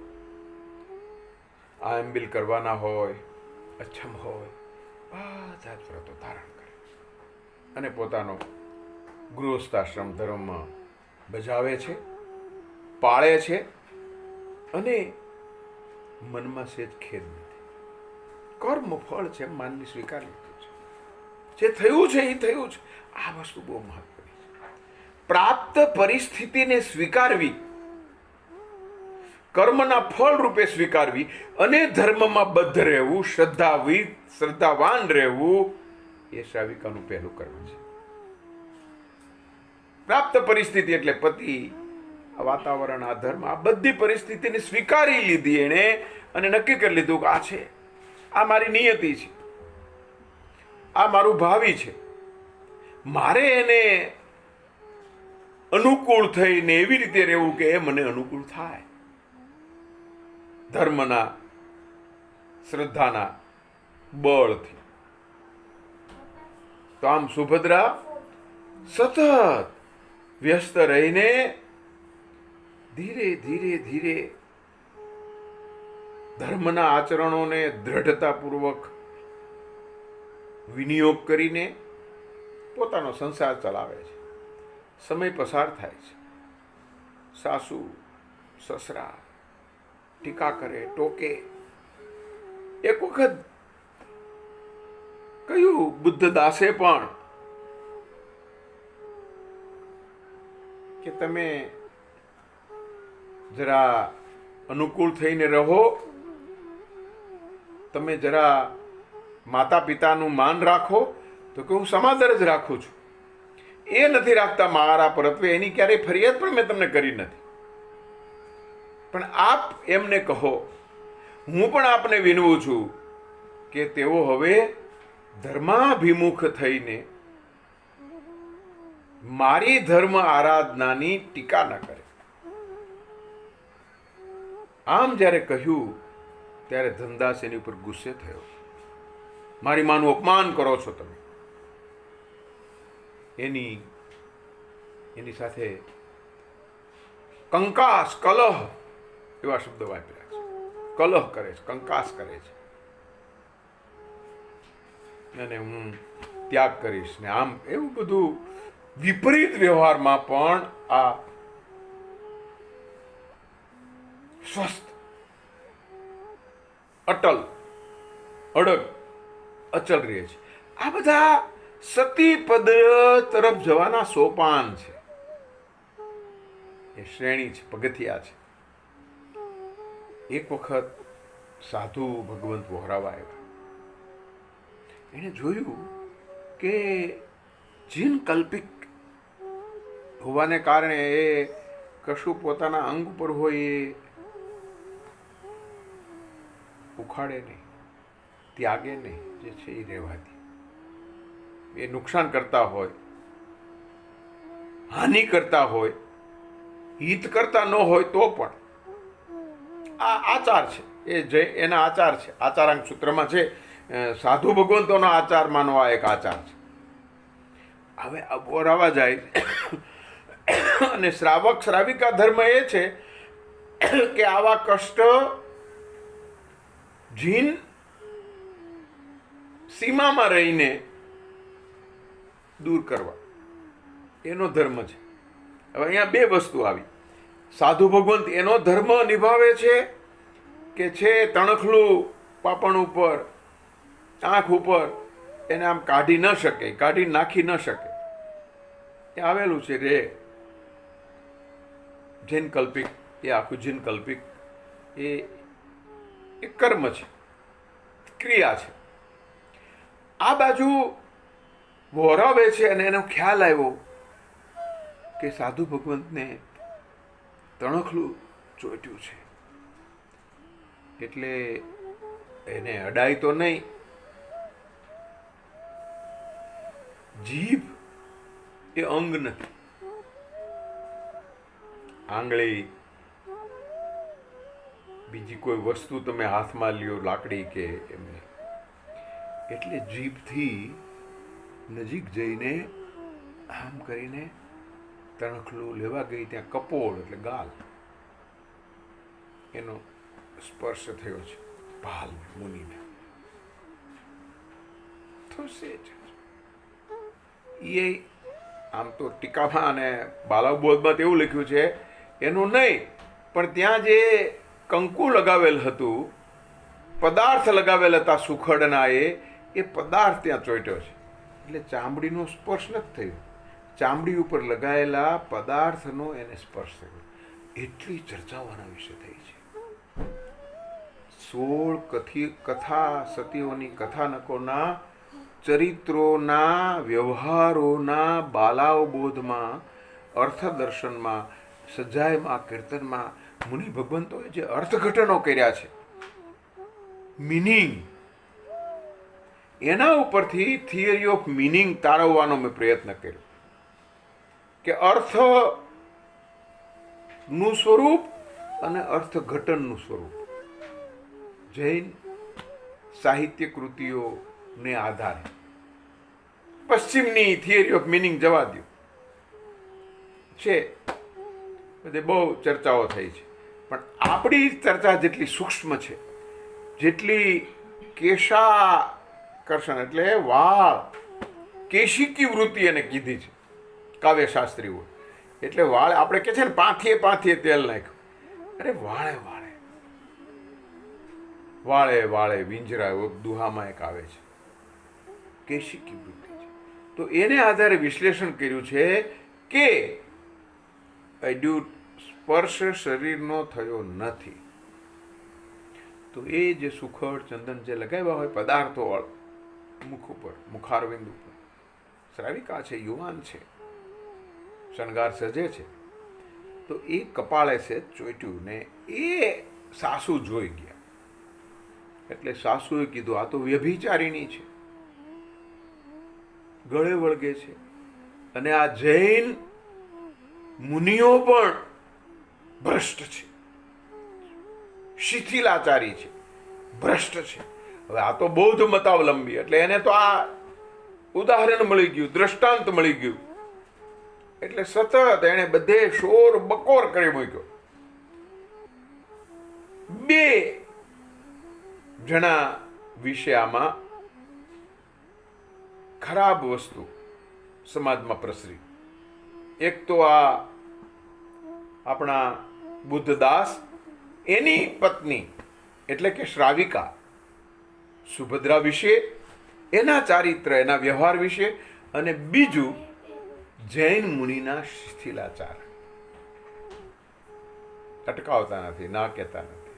આયંબિલ કરવાના હોય, અચ્છમ હોય, બધા જ વ્રતો ધારણ કરે અને પોતાનો ગૃહસ્થાશ્રમ ધર્મ બજાવે છે, પાળે છે અને મનમાં સેજ ખેદ નથી. કર્મ ફળ છે, માનની સ્વીકાર લીધું છે, જે થયું છે એ થયું છે. આ વસ્તુ બહુ મહત્વની છે. પ્રાપ્ત પરિસ્થિતિને સ્વીકારવી, કર્મના ફળ રૂપે સ્વીકારવી અને ધર્મમાં બદ્ધ રહેવું, શ્રદ્ધાવાન રહેવું, એ શ્રાવિકાનું પહેલું કર્મ છે. પ્રાપ્ત પરિસ્થિતિ એટલે પતિ આ વાતાવરણ, આ ધર્મ, આ બધી પરિસ્થિતિને સ્વીકારી લીધી એણે અને નક્કી કરી લીધું કે આ છે, આ મારી નિયતિ છે, આ મારું ભાવિ છે. મારે એને અનુકૂળ થઈને એવી રીતે રહેવું કે એ મને અનુકૂળ થાય. ધર્મના, શ્રદ્ધાના બળથી. તો આમ સુભદ્રા સતત વ્યસ્ત રહીને ધીરે ધીરે ધીરે ધર્મના આચરણોને દ્રઢતાપૂર્વક વિનિયોગ કરીને પોતાનો સંસાર ચલાવે છે. સમય પસાર થાય છે. સાસુ સસરા ટીકા કરે, ટોકે. એક વખત કહ્યું બુદ્ધદાસે પણ કે તમે જરા અનુકૂળ થઈને રહો, તમે જરા માતા પિતાનું માન રાખો. તો કે હું સમાદર જ રાખું છું, એ નથી રાખતા મારા પરત્વે, એની ક્યારેય ફરિયાદ પણ મેં તમને કરી નથી. પણ આપ એમને કહો, હું પણ આપને વિનવું છું કે તેઓ હવે ધર્માભિમુખ થઈને મારી ધર્મ આરાધનાની ટીકા ન કરે. આમ જ્યારે કહ્યું ત્યારે ધનદાસ એની ઉપર ગુસ્સે થયો. મારી માનું અપમાન કરો છો તમે. એની સાથે કંકાસ, કલહ એવા શબ્દો વાપર્યા છે. કલહ કરે છે, કંકાસ કરે છે, અને હું ત્યાગ કરીશ ને આમ એવું બધું વિપરીત વ્યવહારમાં પણ આ સ્વસ્થ, અટલ, અડગ, અચલ રહે છે. આ બધા સતી પદ તરફ જવાના સોપાન છે, એ શ્રેણી છે, પગથિયા છે. એક વખત સાધુ ભગવંત વહોરાવા આવ્યા. એને જોયું કે જીન કલ્પિક હોવાને કારણે એ કશું પોતાના અંગ ઉપર હોય એ ઉખાડે નહીં, ત્યાગે નહીં, જે છે એ રહેવા દે. એ નુકસાન કરતા હોય, હાનિ કરતા હોય, હિત કરતા ન હોય તો પણ આ આચાર છે, એ એના આચાર છે. આચારાંક સૂત્રમાં છે સાધુ ભગવંતોનો આચાર માનવા એક આચાર છે. હવે વહોરાવા જાય અને શ્રાવક શ્રાવિકા ધર્મ એ છે કે આવા કષ્ટ જીન સીમામાં રહીને દૂર કરવા, એનો ધર્મ છે. હવે અહીંયા બે વસ્તુ આવી. સાધુ ભગવંત એનો ધર્મ નિભાવે છે કે છે તણખલું પાપણ ઉપર, આંખ ઉપર એને આમ કાઢી ન શકે, કાઢી નાખી ન શકે. એ આવેલું છે રે જૈન કલ્પિક. એ આખું જૈન કલ્પિક એ કર્મ છે, ક્રિયા છે. આ બાજુ વહોરાવે છે અને એનો ખ્યાલ આવ્યો કે સાધુ ભગવંતને તણખલું ચોટ્યું છે, એટલે એને અડાય તો નહીં. જીભ એ અંગ નથી, આંગળી, બીજી કોઈ વસ્તુ તમે હાથમાં લ્યો, લાકડી કે એમને, એટલે જીભથી નજીક જઈને આમ કરીને તણખલું લેવા ગઈ. ત્યાં કપોળ એટલે ગાલ, એનો સ્પર્શ થયો છે ભાલ મુનિને. થશે જ. એ આમ તો ટીકામાં અને બાલાબોધમાં એવું લખ્યું છે એનું નહીં, પણ ત્યાં જે કંકુ લગાવેલ હતું, પદાર્થ લગાવેલ હતા સુખડના, એ પદાર્થ ત્યાં ચોંટ્યો છે. એટલે ચામડીનો સ્પર્શ નથી થયો, ચામડી ઉપર લગાયેલા પદાર્થનો એને સ્પર્શ થયો. એટલી ચર્ચાઓના વિશે થઈ છે. 16 કથા સતીઓની કથાનકોના ચરિત્રોના, વ્યવહારોના બાલાવબોધમાં, અર્થદર્શનમાં સજાયમાં કીર્તનમાં મુનિ ભગવંતોએ જે અર્થઘટનો કર્યા છે, મિનિંગ, એના ઉપરથી થિયરી ઓફ મિનિંગ તારવવાનો મેં પ્રયત્ન કર્યો કે અર્થનું સ્વરૂપ અને અર્થઘટનનું સ્વરૂપ જૈન સાહિત્ય કૃતિઓને આધારે. પશ્ચિમની થિયરી ઓફ મિનિંગ જવા દો છે, બધે બહુ ચર્ચાઓ થઈ છે, પણ આપણી ચર્ચા જેટલી સૂક્ષ્મ છે, જેટલી કેશાકર્ષણ એટલે વાળ, કેશિકી વૃત્તિ એને કીધી છે કાવ્યશાસ્ત્રીઓ. એટલે વાળ આપણે કે છે ને પાંથીએ પાંથીએ તેલ નાખ્યું, અરે વાળે વાળે વાળે વાળે વિંજરાયો દુહામાં એક આવે છે, કેશિકી વૃત્તિ છે. તો એને આધારે વિશ્લેષણ કર્યું છે કે અડ્યુટ સ્પર્શ શરીરનો થયો નથી. તો એ જે સુખડ ચંદન જે લગાવ્યા હોય પદાર્થો મુખ ઉપર, મુખારવિંદ ઉપર, શ્રાવિકા છે, યુવાન છે, શણગાર સજે છે, તો એ કપાળે છે ચોટ્યું ને એ સાસુ જોઈ ગયા. એટલે સાસુએ કીધું આ તો વ્યભિચારિણી છે, ગળે વળગે છે. અને આ જૈન મુનિઓ પણ ભ્રષ્ટ છે, શિથિલાચારી છે, ભ્રષ્ટ છે. હવે આ તો બૌદ્ધ મતાવલંબી, એટલે એને તો આ ઉદાહરણ મળી ગયું, દ્રષ્ટાંત મળી ગયું. એટલે સતત એને બધે શોર બકોર કરી મૂક્યો. બે જણા વિશે આમાં ખરાબ વસ્તુ સમાજમાં પ્રસરી. એક તો આ આપણા બુદ્ધદાસ, એની પત્ની એટલે કે શ્રાવિકા સુભદ્રા વિશે, એના ચારિત્ર, એના વ્યવહાર વિશે, અને બીજું જૈન મુનિના શિથિલાચાર. અટકાવતા નથી, ના કહેતા નથી,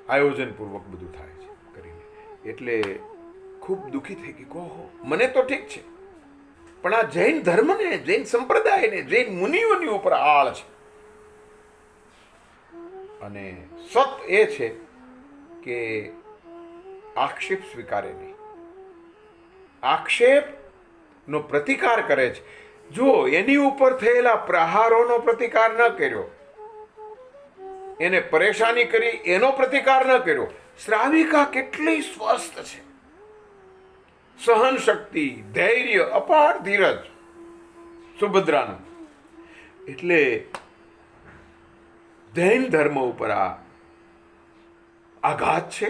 આયોજનપૂર્વક બધું થાય છે કરીને. એટલે ખૂબ દુઃખી થઈ ગઈ. કહો મને તો ઠીક છે, પણ આ જૈન ધર્મને, જૈન સંપ્રદાયને, જૈન મુનિઓની ઉપર આળ છે. અને સત એ છે કે આક્ષેપ સ્વીકારે નહીં, આક્ષેપનો પ્રતિકાર કરે છે. જો એની ઉપર થયેલા પ્રહારોનો પ્રતિકાર ન કર્યો, એને પરેશાની કરી એનો પ્રતિકાર ન કર્યો. શ્રાવિકા કેટલી સ્વસ્થ છે, સહન શક્તિ, ધૈર્ય, અપાર ધીરજ સુભદ્રાનું. એટલે જૈન ધર્મ ઉપર આ આઘાત છે,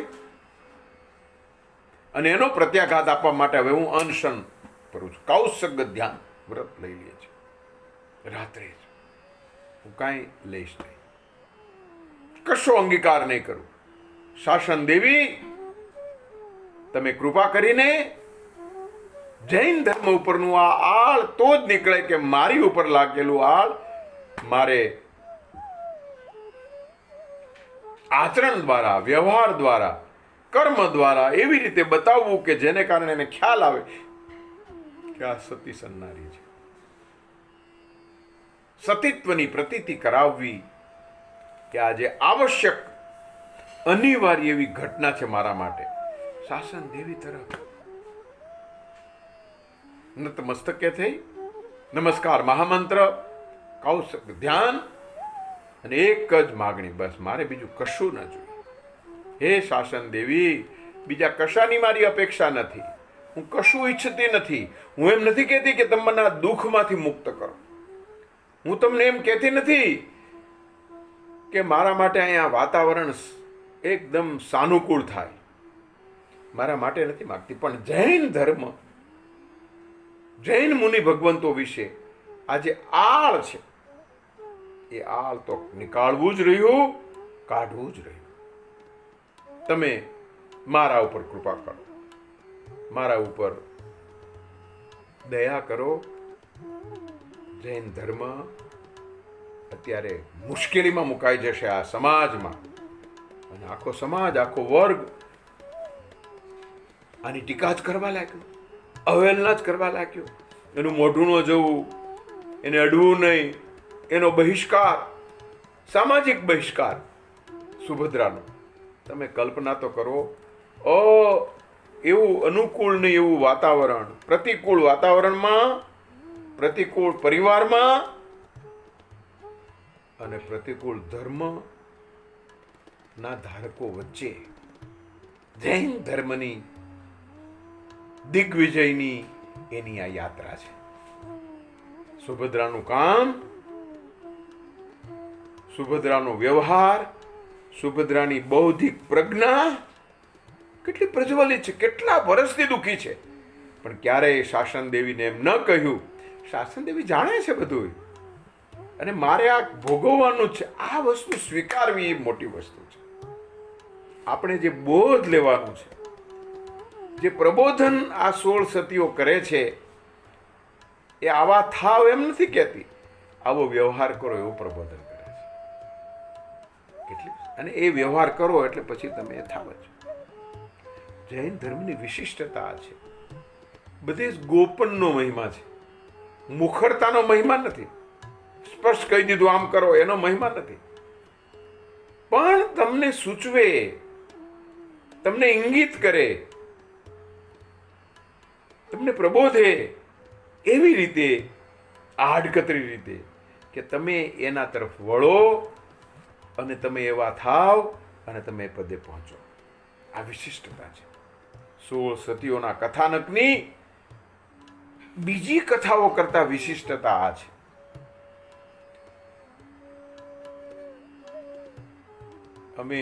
અને એનો પ્રત્યાઘાત આપવા માટે હવે હું અનશન કરું છું. કૌશગ ધ્યાન વ્રત લઈ લે છે રાત્રે જ, હું કાંઈ લઈશ નહીં, કશો અંગીકાર નહીં કરું. શાસન દેવી, તમે કૃપા કરીને જૈન ધર્મ ઉપરનું આ આળ તો જ નીકળે કે મારી ઉપર લાગેલું આળ મારે આચરણ દ્વારા, વ્યવહાર દ્વારા, કર્મ દ્વારા એવી રીતે બતાવવું કે જેને કારણે એને ખ્યાલ આવે કે આ સતી સન્નારી છે. સતીત્વની પ્રતીતિ કરાવવી કે આજે આવશ્યક અનિવાર્ય એવી ઘટના છે મારા માટે. શાસન દેવી તરફ નતમસ્તકે થઈ નમસ્કાર, મહામંત્ર, કૌશક ધ્યાન, અને એક જ માગણી, બસ મારે બીજું કશું ન જોઈએ. હે શાસન દેવી, બીજા કશાની મારી અપેક્ષા નથી, હું કશું ઈચ્છતી નથી. હું એમ નથી કહેતી કે તમે મને આ દુઃખમાંથી મુક્ત કરો. હું તમને એમ કહેતી નથી કે મારા માટે અહીંયા વાતાવરણ એકદમ સાનુકૂળ થાય, મારા માટે નથી માગતી. પણ જૈન ધર્મ, જૈન મુનિ ભગવંતો વિશે આ જે આળ છે, એ આળ તો નીકાળવું જ રહ્યું, કાઢવું જ રહ્યું. તમે મારા ઉપર કૃપા કરો, મારા ઉપર દયા કરો. જૈન ધર્મ અત્યારે મુશ્કેલીમાં મુકાઈ જશે આ સમાજમાં, અને આખો સમાજ, આખો વર્ગ આની ટીકા જ કરવા લાગ્યો, અવહેલના જ કરવા લાગ્યો. એનું મોઢું ન જવું, એને અડવું નહીં, એનો બહિષ્કાર, સામાજિક બહિષ્કાર સુભદ્રાનો. તમે કલ્પના તો કરો, એવું અનુકૂળ નહીં એવું વાતાવરણ, પ્રતિકૂળ વાતાવરણમાં, પ્રતિકૂળ પરિવારમાં અને પ્રતિકૂળ ધર્મ ના ધારકો વચ્ચે જૈન ધર્મની દિગ્વિજયની એની આ યાત્રા છે. સુભદ્રાનું કામ, સુભદ્રાનો વ્યવહાર, સુભદ્રાની બૌદ્ધિક પ્રજ્ઞા કેટલી પ્રજ્વલિત છે, કેટલા વર્ષથી દુઃખી છે, પણ ક્યારેય શાસન દેવીને એમ ન કહ્યું. શાસન દેવી જાણે છે બધું, અને મારે આ ભોગવવાનું છે. આ વસ્તુ સ્વીકારવી એ મોટી વસ્તુ છે. આપણે જે બોધ લેવાનું છે, જે પ્રબોધન આ 16 સતીઓ કરે છે, એ આવા થાવ એમ નથી કહેતી, આવો વ્યવહાર કરો એવું પ્રબોધન કરે છે. કેટલી અને એ વ્યવહાર કરો એટલે પછી તમે એ થાવ છો. જૈન ધર્મની વિશિષ્ટતા છે. બધે જ ગોપનનો મહિમા છે, મુખરતાનો મહિમા નથી. સ્પષ્ટ કહી દીધું આમ કરો એનો મહિમા નથી, પણ તમને સૂચવે, તમને ઇંગિત કરે, તમને પ્રબોધે એવી રીતે, આડકતરી રીતે કે તમે એના તરફ વળો અને તમે એવા થાવ અને તમે એ પદે પહોંચો. આ વિશિષ્ટતા છે 16 સતીઓના કથાનકની. બીજી કથાઓ કરતા વિશિષ્ટતા આ છે. અમે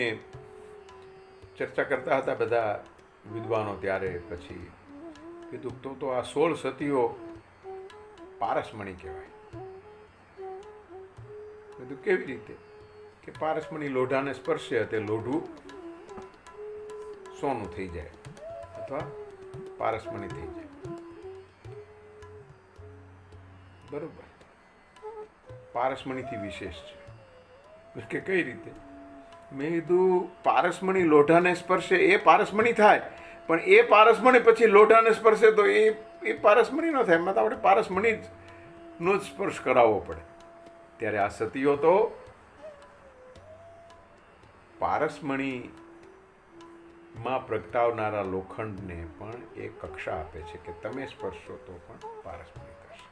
ચર્ચા કરતા હતા બધા વિદ્વાનો ત્યારે, પછી કીધું તો આ 16 સતીઓ પારસમણી કહેવાય. કીધું કેવી રીતે? કે પારસમણી લોઢાને સ્પર્શે તે લોઢું સોનું થઈ જાય અથવા પારસમણી થઈ જાય. બરોબર, પારસમણીથી વિશેષ છે. કે કઈ રીતે? મેં કીધું પારસમણી લોઢાને સ્પર્શે એ પારસમણી થાય, પણ એ પારસમણી પછી લોઢાને સ્પર્શે તો એ પારસમણી ન થાય. એમાં તો આપણે પારસમણી નો જ સ્પર્શ કરાવવો પડે. ત્યારે આ સતીઓ તો પારસમણીમાં પ્રગટાવનારા લોખંડને પણ એ કક્ષા આપે છે કે તમે સ્પર્શો તો પણ પારસમણી થશે.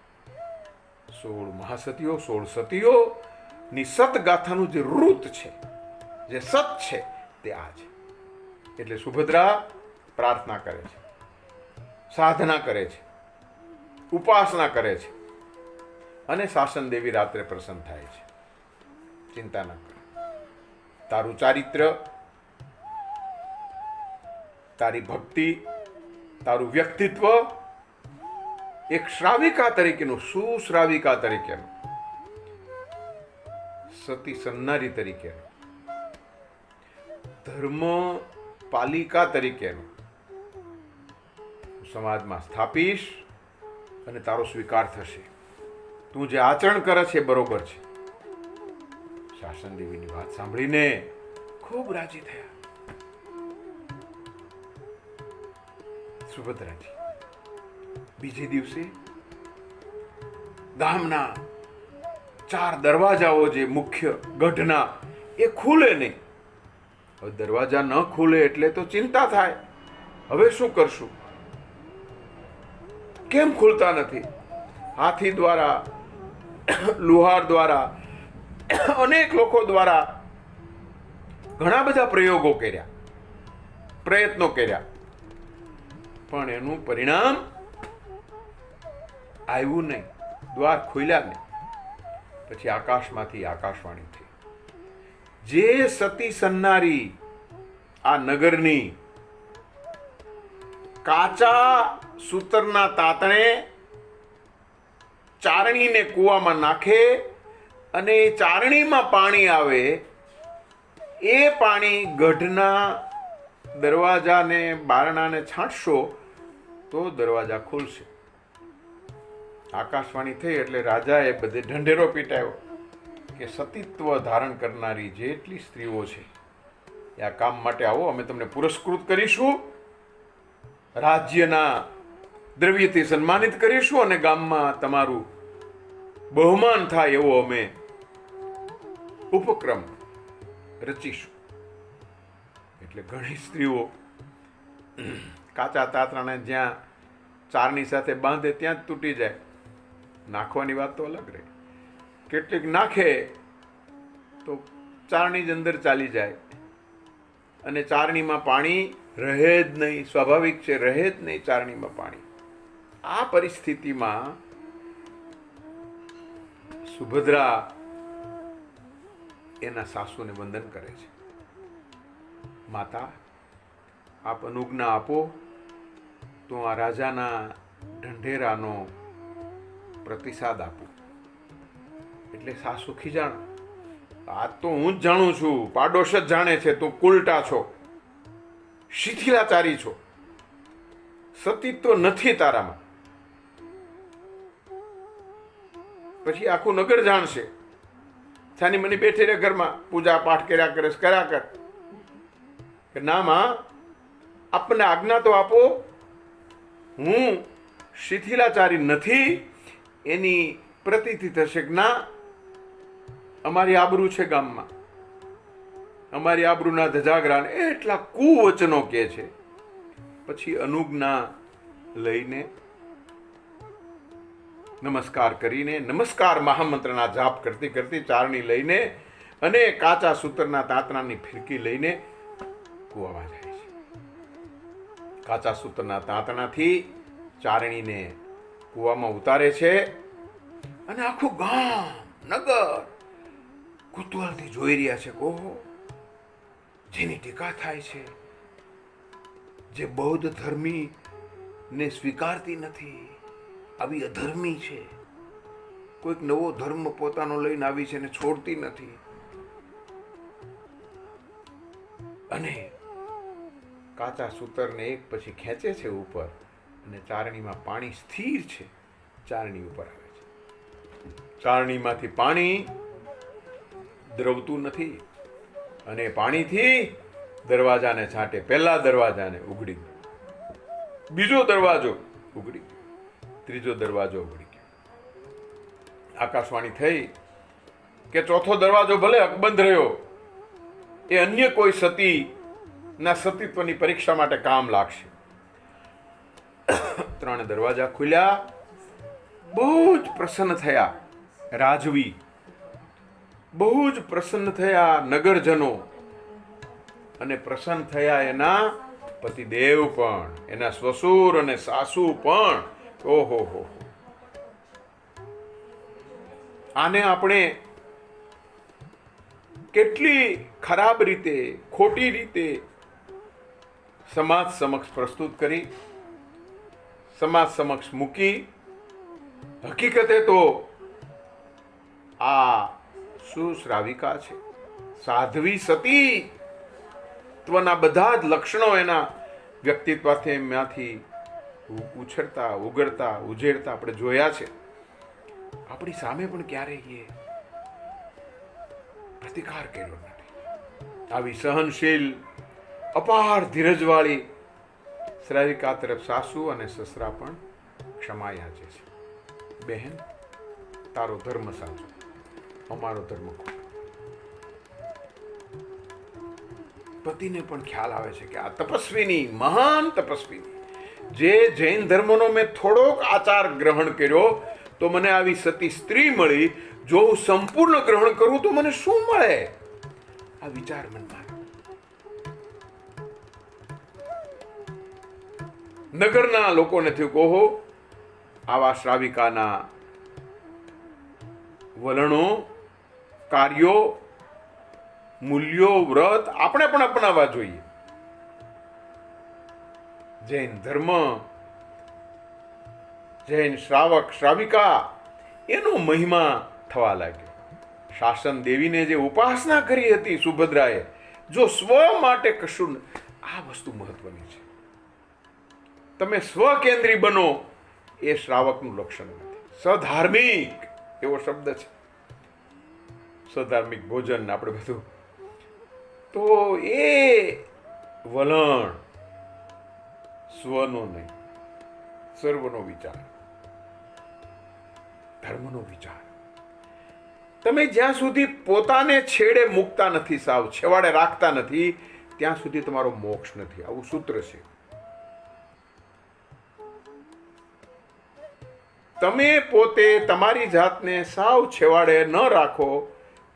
16 મહાસતીઓ, 16 સતીઓની સતગાથાનું જે રૂત છે, જે સત છે, તે આ છે. એટલે સુભદ્રા પ્રાર્થના કરે છે, સાધના કરે છે, ઉપાસના કરે છે, અને શાસન દેવી રાત્રે પ્રસન્ન થાય છે. ચિંતા ન કર, તારું ચારિત્ર, તારી ભક્તિ, તારું વ્યક્તિત્વ એક શ્રાવિકા તરીકેનું, સુશ્રાવિકા તરીકેનું, સતી સન્નારી તરીકેનું, ધર્મ પાલિકા તરીકેનું સમાજમાં સ્થાપીશ અને તારો સ્વીકાર થશે. તું જે આચરણ કરે છે બરોબર છે. શાસન દેવીની વાત સાંભળીને ખૂબ રાજી થયા સુભદ્રાજી. બીજે દિવસે ગામના 4 દરવાજાઓ જે મુખ્ય ગઢના એ ખુલે નહીં. હવે દરવાજા ન ખુલે એટલે તો ચિંતા થાય, હવે શું કરશું? કેમ ખુલતા નથી? હાથી દ્વારા, લુહાર દ્વારા, અનેક લોકો દ્વારા ઘણા બધા પ્રયોગો કર્યા, પ્રયત્નો કર્યા, પણ એનું પરિણામ આવ્યું નહીં. દ્વાર ખુલ્યા નહીં. પછી આકાશમાંથી આકાશવાણી થઈ, જે સતી સન્નારી આ નગરની કાચા સૂતરના તાતણે ચારણીને કૂવામાં નાખે અને એ ચારણીમાં પાણી આવે, એ પાણી ગઢના દરવાજાને બારણાને છાંટશો તો દરવાજા ખુલશે. આકાશવાણી થઈ એટલે રાજાએ બધે ઢંઢેરો પીટાયો કે સતીત્વ ધારણ કરનારી જેટલી સ્ત્રીઓ છે એ આ કામ માટે આવો, અમે તમને પુરસ્કૃત કરીશું, રાજ્યના દ્રવ્યથી સન્માનિત કરીશું અને ગામમાં તમારું બહુમાન થાય એવો અમે ઉપક્રમ રચીશું. એટલે ઘણી સ્ત્રીઓ કાચા તાતરાને જ્યાં ચારની સાથે બાંધે ત્યાં જ તૂટી જાય. નાખવાની વાત તો અલગ રહે. કેટલીક નાખે તો ચારણી જ અંદર ચાલી જાય અને ચારણીમાં પાણી રહે જ નહીં. સ્વાભાવિક છે, રહે જ નહીં ચારણીમાં પાણી. આ પરિસ્થિતિમાં સુભદ્રા એના સાસુને વંદન કરે છે. માતા, આપ અનુજ્ઞા આપો તો આ રાજાના ઢંઢેરાનો પ્રતિસાદ આપું. એટલે સાસુ ખીજાણ, આ તો હું જ જાણું છું, પાડોશ જ જાણે છે, તું કુલટા છો, શિથિલાચારી છો, સતીત્વ નથી તારામાં. પછી આખું નગર જાણશે. છાની મની બેઠી રહે ઘરમાં, પૂજા પાઠ કર્યા કર કે ના માં, આપણને આજ્ઞા તો આપો, હું શિથિલાચારી નથી, એની પ્રતીતિ થશે કે ના, અમારી આબરૂ છે ગામમાં, અમારી આબરૂના ધજાગરા. એટલા કુવચનો કે છે. પછી અનુજ્ઞા લઈને નમસ્કાર કરીને, નમસ્કાર મહામંત્રના જાપ કરતી કરતી ચારણી લઈને અને કાચા સૂતરના તાંતણાની ફિરકી લઈને કૂવામાં જાય છે. કાચા સૂતરના તાંતણાથી ચારણીને કૂવામાં ઉતારે છે અને આખું ગામ નગર કુતૂહલથી જોઈ રહ્યા છે. ઓહો, જેની ટીકા થાય છે, જે બૌદ્ધ ધર્મી ને સ્વીકારતી નથી, આવી અધર્મી છે, કોઈક નવો ધર્મ પોતાનો લઈને આવી છે ને છોડતી નથી. અને કાચા સૂતરને એક પછી ખેંચે છે ઉપર અને ચારણીમાં પાણી સ્થિર છે. ચારણી ઉપર આવે છે. ચારણીમાંથી પાણી દ્રવતું નથી અને પાણીથી દરવાજાને છાંટે. પહેલા દરવાજાને ઉઘડી ગયો, બીજો દરવાજો ઉઘડી ગયો, ત્રીજો દરવાજો ઉઘડી ગયો. આકાશવાણી થઈ કે ચોથો દરવાજો ભલે અકબંધ રહ્યો, એ અન્ય કોઈ સતી ના સતીત્વની પરીક્ષા માટે કામ લાગશે. 3 દરવાજા ખુલ્યા. બહુ જ પ્રસન્ન થયા રાજવી, બહુ જ પ્રસન્ન થયા નગરજનો, અને પ્રસન્ન થયા એના પતિદેવ પણ, એના સસુર અને સાસુ પણ. ઓહો હો, આને આપણે કેટલી ખરાબ રીતે, ખોટી રીતે સમાજ સમક્ષ પ્રસ્તુત કરી, સમાજ સમક્ષ મૂકી. હકીકતે તો આ સુશ્રાવિકા છે, સાધ્વી સતી ત્વના બધા જ લક્ષણો એના વ્યક્તિત્વથી માંથી ઉછળતા, ઉગડતા, ઉજેડતા આપણે જોયા છે. આપણી સામે પણ ક્યારેય પ્રતિકાર કર્યો નથી. આવી સહનશીલ, અપાર ધીરજવાળી શ્રાવિકા તરફ સાસુ અને સસરા પણ ક્ષમા યાચે છે. બહેન, તારો ધર્મ સાચો, અમારો ધર્મ ખોટો. પતિને પણ ખ્યાલ આવે છે કે આ તપસ્વીની, મહાન તપસ્વીની, જે જૈન ધર્મનો મેં થોડોક આચાર ગ્રહણ કર્યો તો મને આવી સતી સ્ત્રી મળી. જો હું સંપૂર્ણ ગ્રહણ કરું તો મને શું મળે? આ વિચાર મનમાં. નગરના લોકોને થયું કે ઓહો, આવા શ્રાવિકાના વલણો, કાર્યો, મૂલ્યો, વ્રત આપણે પણ અપનાવવા જોઈએ. જૈન ધર્મ, જૈન શ્રાવક શ્રાવિકા, એનો મહિમા થવા લાગ્યો. શાસન દેવીને જે ઉપાસના કરી હતી સુભદ્રાએ, જો સ્વ માટે કશું, આ વસ્તુ મહત્વની છે. તમે સ્વકેન્દ્રી બનો એ શ્રાવકનું લક્ષણ નથી. સધાર્મિક એવો શબ્દ છે, સધાર્મિક ભોજન આપણે બધું. તો એ વલણ સ્વનો નહીં, સર્વનો વિચાર, ધર્મનો વિચાર, તમે જ્યાં સુધી પોતાને છેડે મૂકતા નથી, સાવ છેવાડે રાખતા નથી, ત્યાં સુધી તમારો મોક્ષ નથી. આવું સૂત્ર છે. તમે પોતે તમારી જાતને સાવ છેવાડે ન રાખો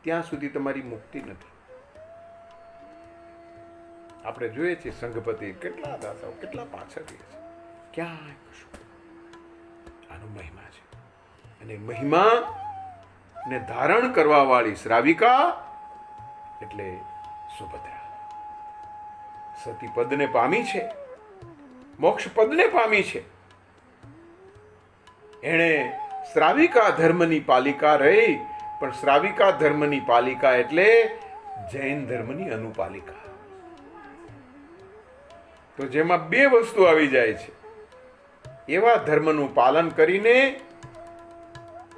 ત્યાં સુધી તમારી મુક્તિ નથી. આપણે જોઈએ છીએ સંઘપતિ કેટલા દાતાઓ કેટલા પાછળ રહે છે, ક્યાંય કશું. આનો મહિમા છે. અને મહિમા ને ધારણ કરવા વાળી શ્રાવિકા એટલે સુભદ્રા. સતી પદને પામી છે, મોક્ષ પદને પામી છે. એણે શ્રાવિકા ધર્મની પાલિકા રહી, પણ શ્રાવિકા ધર્મની પાલિકા એટલે જૈન ધર્મની અનુપાલિકા. તો જેમાં બે વસ્તુ આવી જાય છે, એવા ધર્મનું પાલન કરીને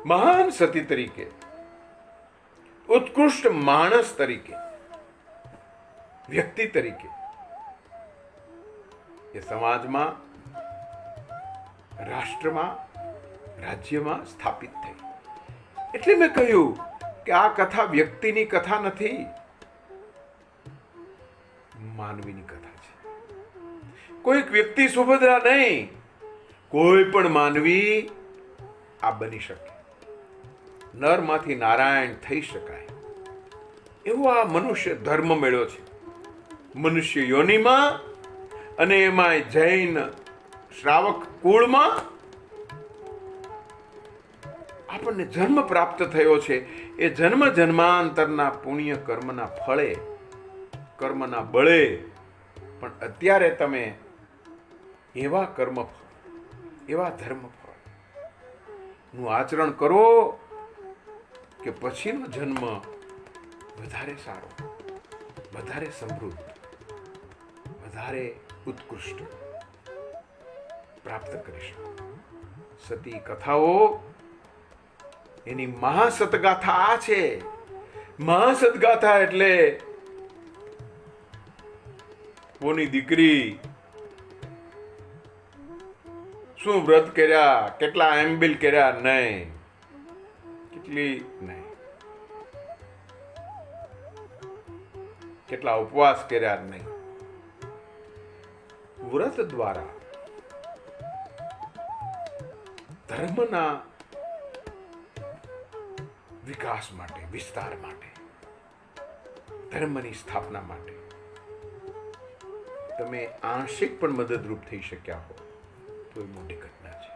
મહાન સતી તરીકે, ઉત્કૃષ્ટ માણસ તરીકે, વ્યક્તિ તરીકે એ સમાજમાં, રાષ્ટ્રમાં, રાજ્યમાં સ્થાપિત થઈ. એટલે મેં કહ્યું કે આ કથા વ્યક્તિની કથા નથી, માનવીની કથા છે. કોઈક વ્યક્તિ સુભદ્રા નહીં, કોઈ પણ માનવી આ બની શકે, નરમાંથી નારાયણ થઈ શકાય એવો આ મનુષ્ય ધર્મ મેળ્યો છે. મનુષ્ય યોનિમાં, અને એમાં જૈન શ્રાવક કુળમાં આપણને જન્મ પ્રાપ્ત થયો છે. એ જન્મ જન્માંતરના પુણ્ય કર્મના ફળે, કર્મના બળે, પણ અત્યારે તમે એવા કર્મ ફળ, એવા ધર્મ ફળ નું આચરણ કરો કે પછીનો જન્મ વધારે સારો, વધારે સમૃદ્ધ, વધારે ઉત્કૃષ્ટ પ્રાપ્ત કરી શકો. સતી કથાઓ એની મહાસતગાથા આ છે. મહાસતગાથા એટલે કોની દીકરી શું વ્રત કર્યા, કેટલા એમ્બિલ કર્યા નહીં, કેટલી નહીં, કેટલા ઉપવાસ કર્યા નહીં. વ્રત દ્વારા ધર્મના વિકાસ માટે, વિસ્તાર માટે, ધર્મની સ્થાપના માટે તમે આંશિક પણ મદદરૂપ થઈ શક્યા હો તો એ મોટી ઘટના છે.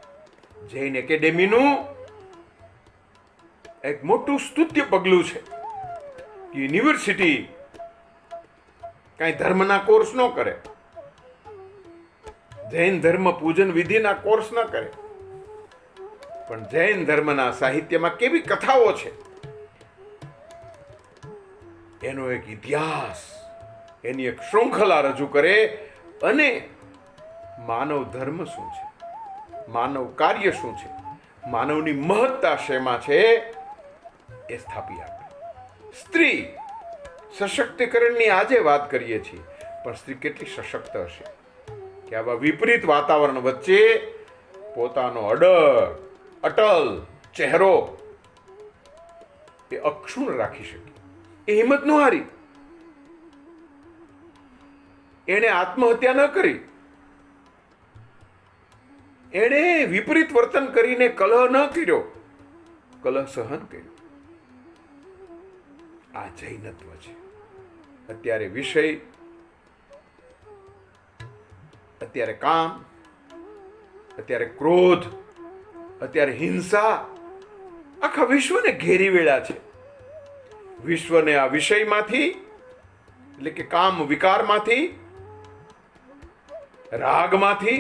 જૈન એકેડેમીનું એક મોટું સ્તુત્ય પગલું છે. યુનિવર્સિટી કઈ ધર્મના કોર્સ ન કરે, જૈન ધર્મ પૂજન વિધિના કોર્સ ન કરે, પણ જૈન ધર્મના સાહિત્યમાં કેવી કથાઓ છે, એનો એક ઇતિહાસ, એની એક શૃંખલા રજૂ કરે અને માનવ ધર્મ શું છે, માનવ કાર્ય શું છે, માનવની મહત્તા શેમાં છે એ સ્થાપી આપે. સ્ત્રી સશક્તિકરણની આજે વાત કરીએ છીએ, પણ સ્ત્રી કેટલી સશક્ત હશે કે આવા વિપરીત વાતાવરણ વચ્ચે પોતાનો અટલ ચહેરો એ અક્ષુણ રાખી શકી. એ હિંમત ન હારી, એણે આત્મહત્યા ન કરી, એણે વિપરીત વર્તન કરીને કલહ ન કર્યો, કલહ સહન કર્યો. આ જૈનત્વ છે. અત્યારે વિષય, અત્યારે કામ, અત્યારે ક્રોધ, અત્યારે હિંસા આખા વિશ્વને ઘેરી વેળા છે. વિશ્વને આ વિષયમાંથી એટલે કે કામ વિકારમાંથી, રાગમાંથી,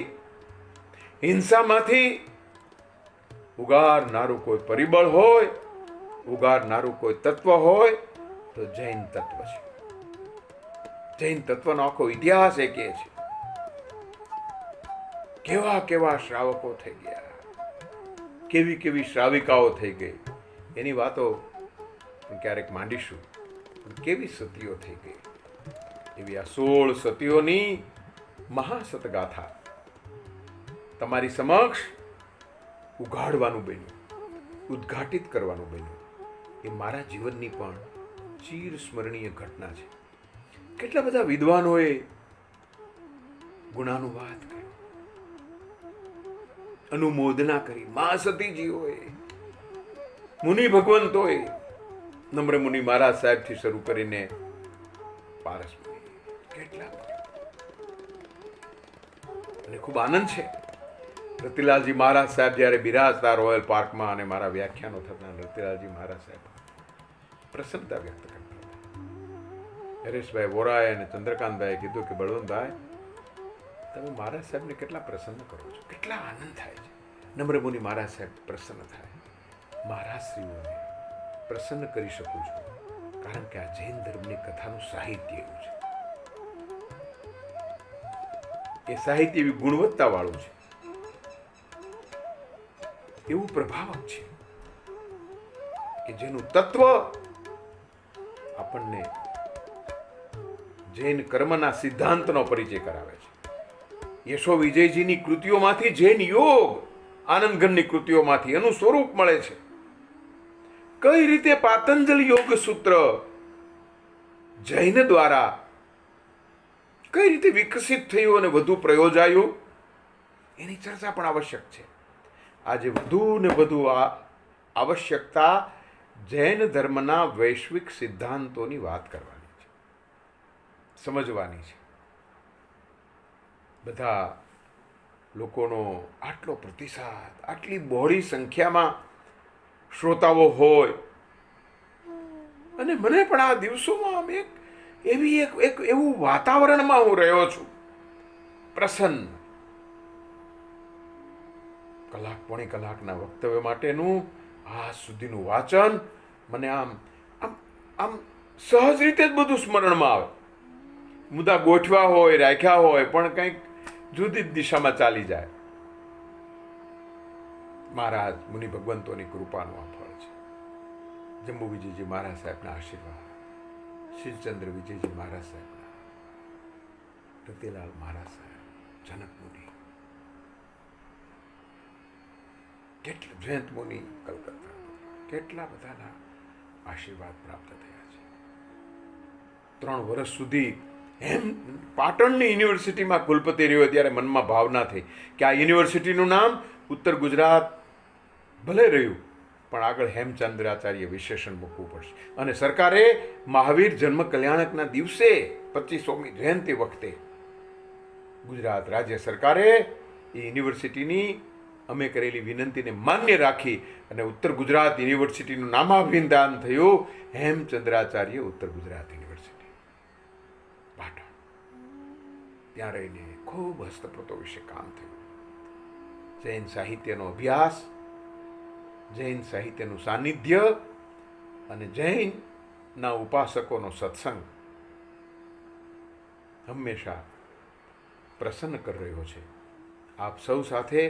હિંસામાંથી ઉગારનારું કોઈ પરિબળ હોય, ઉગારનારું કોઈ તત્વ હોય તો જૈન તત્વ છે. જૈન તત્વનો આખો ઇતિહાસ એ કહે છે. કેવા કેવા શ્રાવકો થઈ ગયા, કેવી કેવી શ્રાવિકાઓ થઈ ગઈ, એની વાતો ક્યારેક માંડીશું. પણ કેવી સતીઓ થઈ ગઈ, એવી આ 16 સતીઓની મહાસતગાથા તમારી સમક્ષ ઉઘાડવાનું બન્યું, ઉદ્ઘાટિત કરવાનું બન્યું. એ મારા જીવનની પણ ચિર સ્મરણીય ઘટના છે. કેટલા બધા વિદ્વાનોએ ગુણાનુવાદ કર્યો, અનુમોદના કરી. મા સતીજીઓએ, મુનિ ભગવંતોએ, નમ્ર મુનિ મહારાજ સાહેબથી શરૂ કરીને પારસ મુનિ, કેટલા અને ખૂબ આનંદ છે. રતિલાલજી મહારાજ સાહેબ જ્યારે બિરાજતા રોયલ પાર્કમાં અને મારા વ્યાખ્યાનો થતા, રતિલાલજી મહારાજ સાહેબ પ્રસન્નતા વ્યક્ત કરતા હતા. હરેશભાઈ વોરાએ અને ચંદ્રકાંતભાઈએ કીધું કે બળવંતભાઈ, તમે મહારાજ સાહેબને કેટલા પ્રસન્ન કરો છો, કેટલા આનંદ થાય છે. નમ્ર મુનિ મહારાજ સાહેબ પ્રસન્ન થાય. મહારાજશ્રીઓને પ્રસન્ન કરી શકું છું કારણ કે આ જૈન ધર્મની કથાનું સાહિત્ય એવું છે. એ સાહિત્ય એવી ગુણવત્તા વાળું છે, એવું પ્રભાવક છે કે જેનું તત્વ આપણને જૈન કર્મના સિદ્ધાંતનો પરિચય કરાવે છે. યશો વિજયજીની કૃતિઓમાંથી જૈન યોગ, આનંદગણની કૃતિઓમાંથી એનું સ્વરૂપ મળે છે. કઈ રીતે પાતંજલિ યોગ સૂત્ર જૈન દ્વારા કઈ રીતે વિકસિત થયું અને વધુ પ્રયોજાયું, એની ચર્ચા પણ આવશ્યક છે. આજે વધુ ને વધુ આ આવશ્યકતા જૈન ધર્મના વૈશ્વિક સિદ્ધાંતોની વાત કરવાની છે, સમજવાની છે. બધા લોકોનો આટલો પ્રતિસાદ, આટલી બહોળી સંખ્યામાં શ્રોતાઓ હોય, અને મને પણ આ દિવસોમાં આમ એક એવું વાતાવરણમાં હું રહ્યો છું, પ્રસન્ન. કલાક પોણી કલાકના વક્તવ્ય માટેનું આજ સુધીનું વાંચન મને આમ આમ આમ સહજ રીતે જ બધું સ્મરણમાં આવે. મુદ્દા ગોઠવા હોય, રાખ્યા હોય, પણ કંઈક જુદી જ દિશામાં ચાલી જાય. મહારાજ મુનિ ભગવંતોની કૃપાનું આ ફળ છે. જંબુ વિજયજી મહારાજ સાહેબના આશીર્વાદ, શ્રીચંદ્ર વિજયજી મહારાજ સાહેબના, રતિલાલ મહારાજ સાહેબ, જનક મુનિ, કેટલા જયંત મુનિ કલકત્તા, કેટલા બધાના આશીર્વાદ પ્રાપ્ત થયા છે. 3 વર્ષ સુધી એમ પાટણની યુનિવર્સિટીમાં કુલપતિ રહ્યો ત્યારે મનમાં ભાવના થઈ કે આ યુનિવર્સિટીનું નામ ઉત્તર ગુજરાત ભલે રહ્યું, પણ આગળ હેમચંદ્રાચાર્ય વિશેષણ મૂકવું પડશે. અને સરકારે મહાવીર જન્મ કલ્યાણકના દિવસે 25મી જયંતિ વખતે ગુજરાત રાજ્ય સરકારે એ યુનિવર્સિટીની અમે કરેલી વિનંતીને માન્ય રાખી અને ઉત્તર ગુજરાત યુનિવર્સિટીનું નામાભિધાન થયું હેમચંદ્રાચાર્ય ઉત્તર ગુજરાત યુનિવર્સિટી, પાટણ. ત્યાં રહીને ખૂબ હસ્તપ્રતો વિશે કામ થયું. જૈન સાહિત્યનો અભ્યાસ, જૈન સાહિત્યનું સાનિધ્ય અને જૈનના ઉપાસકોનો સત્સંગ હંમેશા પ્રસન્ન કરી રહ્યો છે. આપ સૌ સાથે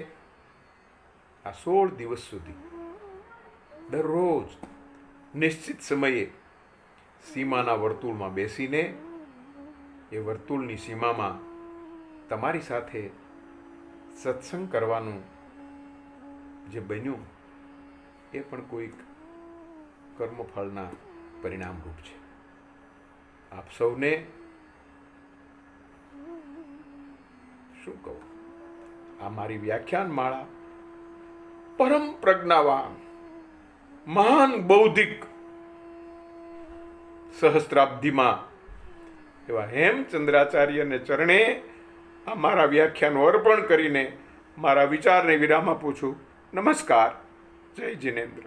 આ 16 દિવસ સુધી દરરોજ નિશ્ચિત સમયે સીમાના વર્તુળમાં બેસીને એ વર્તુળની સીમામાં તમારી સાથે સત્સંગ કરવાનું જે બન્યું એ પણ કોઈક કર્મફળના પરિણામરૂપ છે. આપ સૌને શું કહું, આ મારી વ્યાખ્યાન માળા પરમ પ્રજ્ઞાવાન મહાન બૌદ્ધિક સહસ્ત્રાબ્દીમાં એવા હેમચંદ્રાચાર્યને ચરણે આ મારા વ્યાખ્યાનો અર્પણ કરીને મારા વિચારને વિરામ આપું છું. નમસ્કાર. જય જિનેન્દ્ર.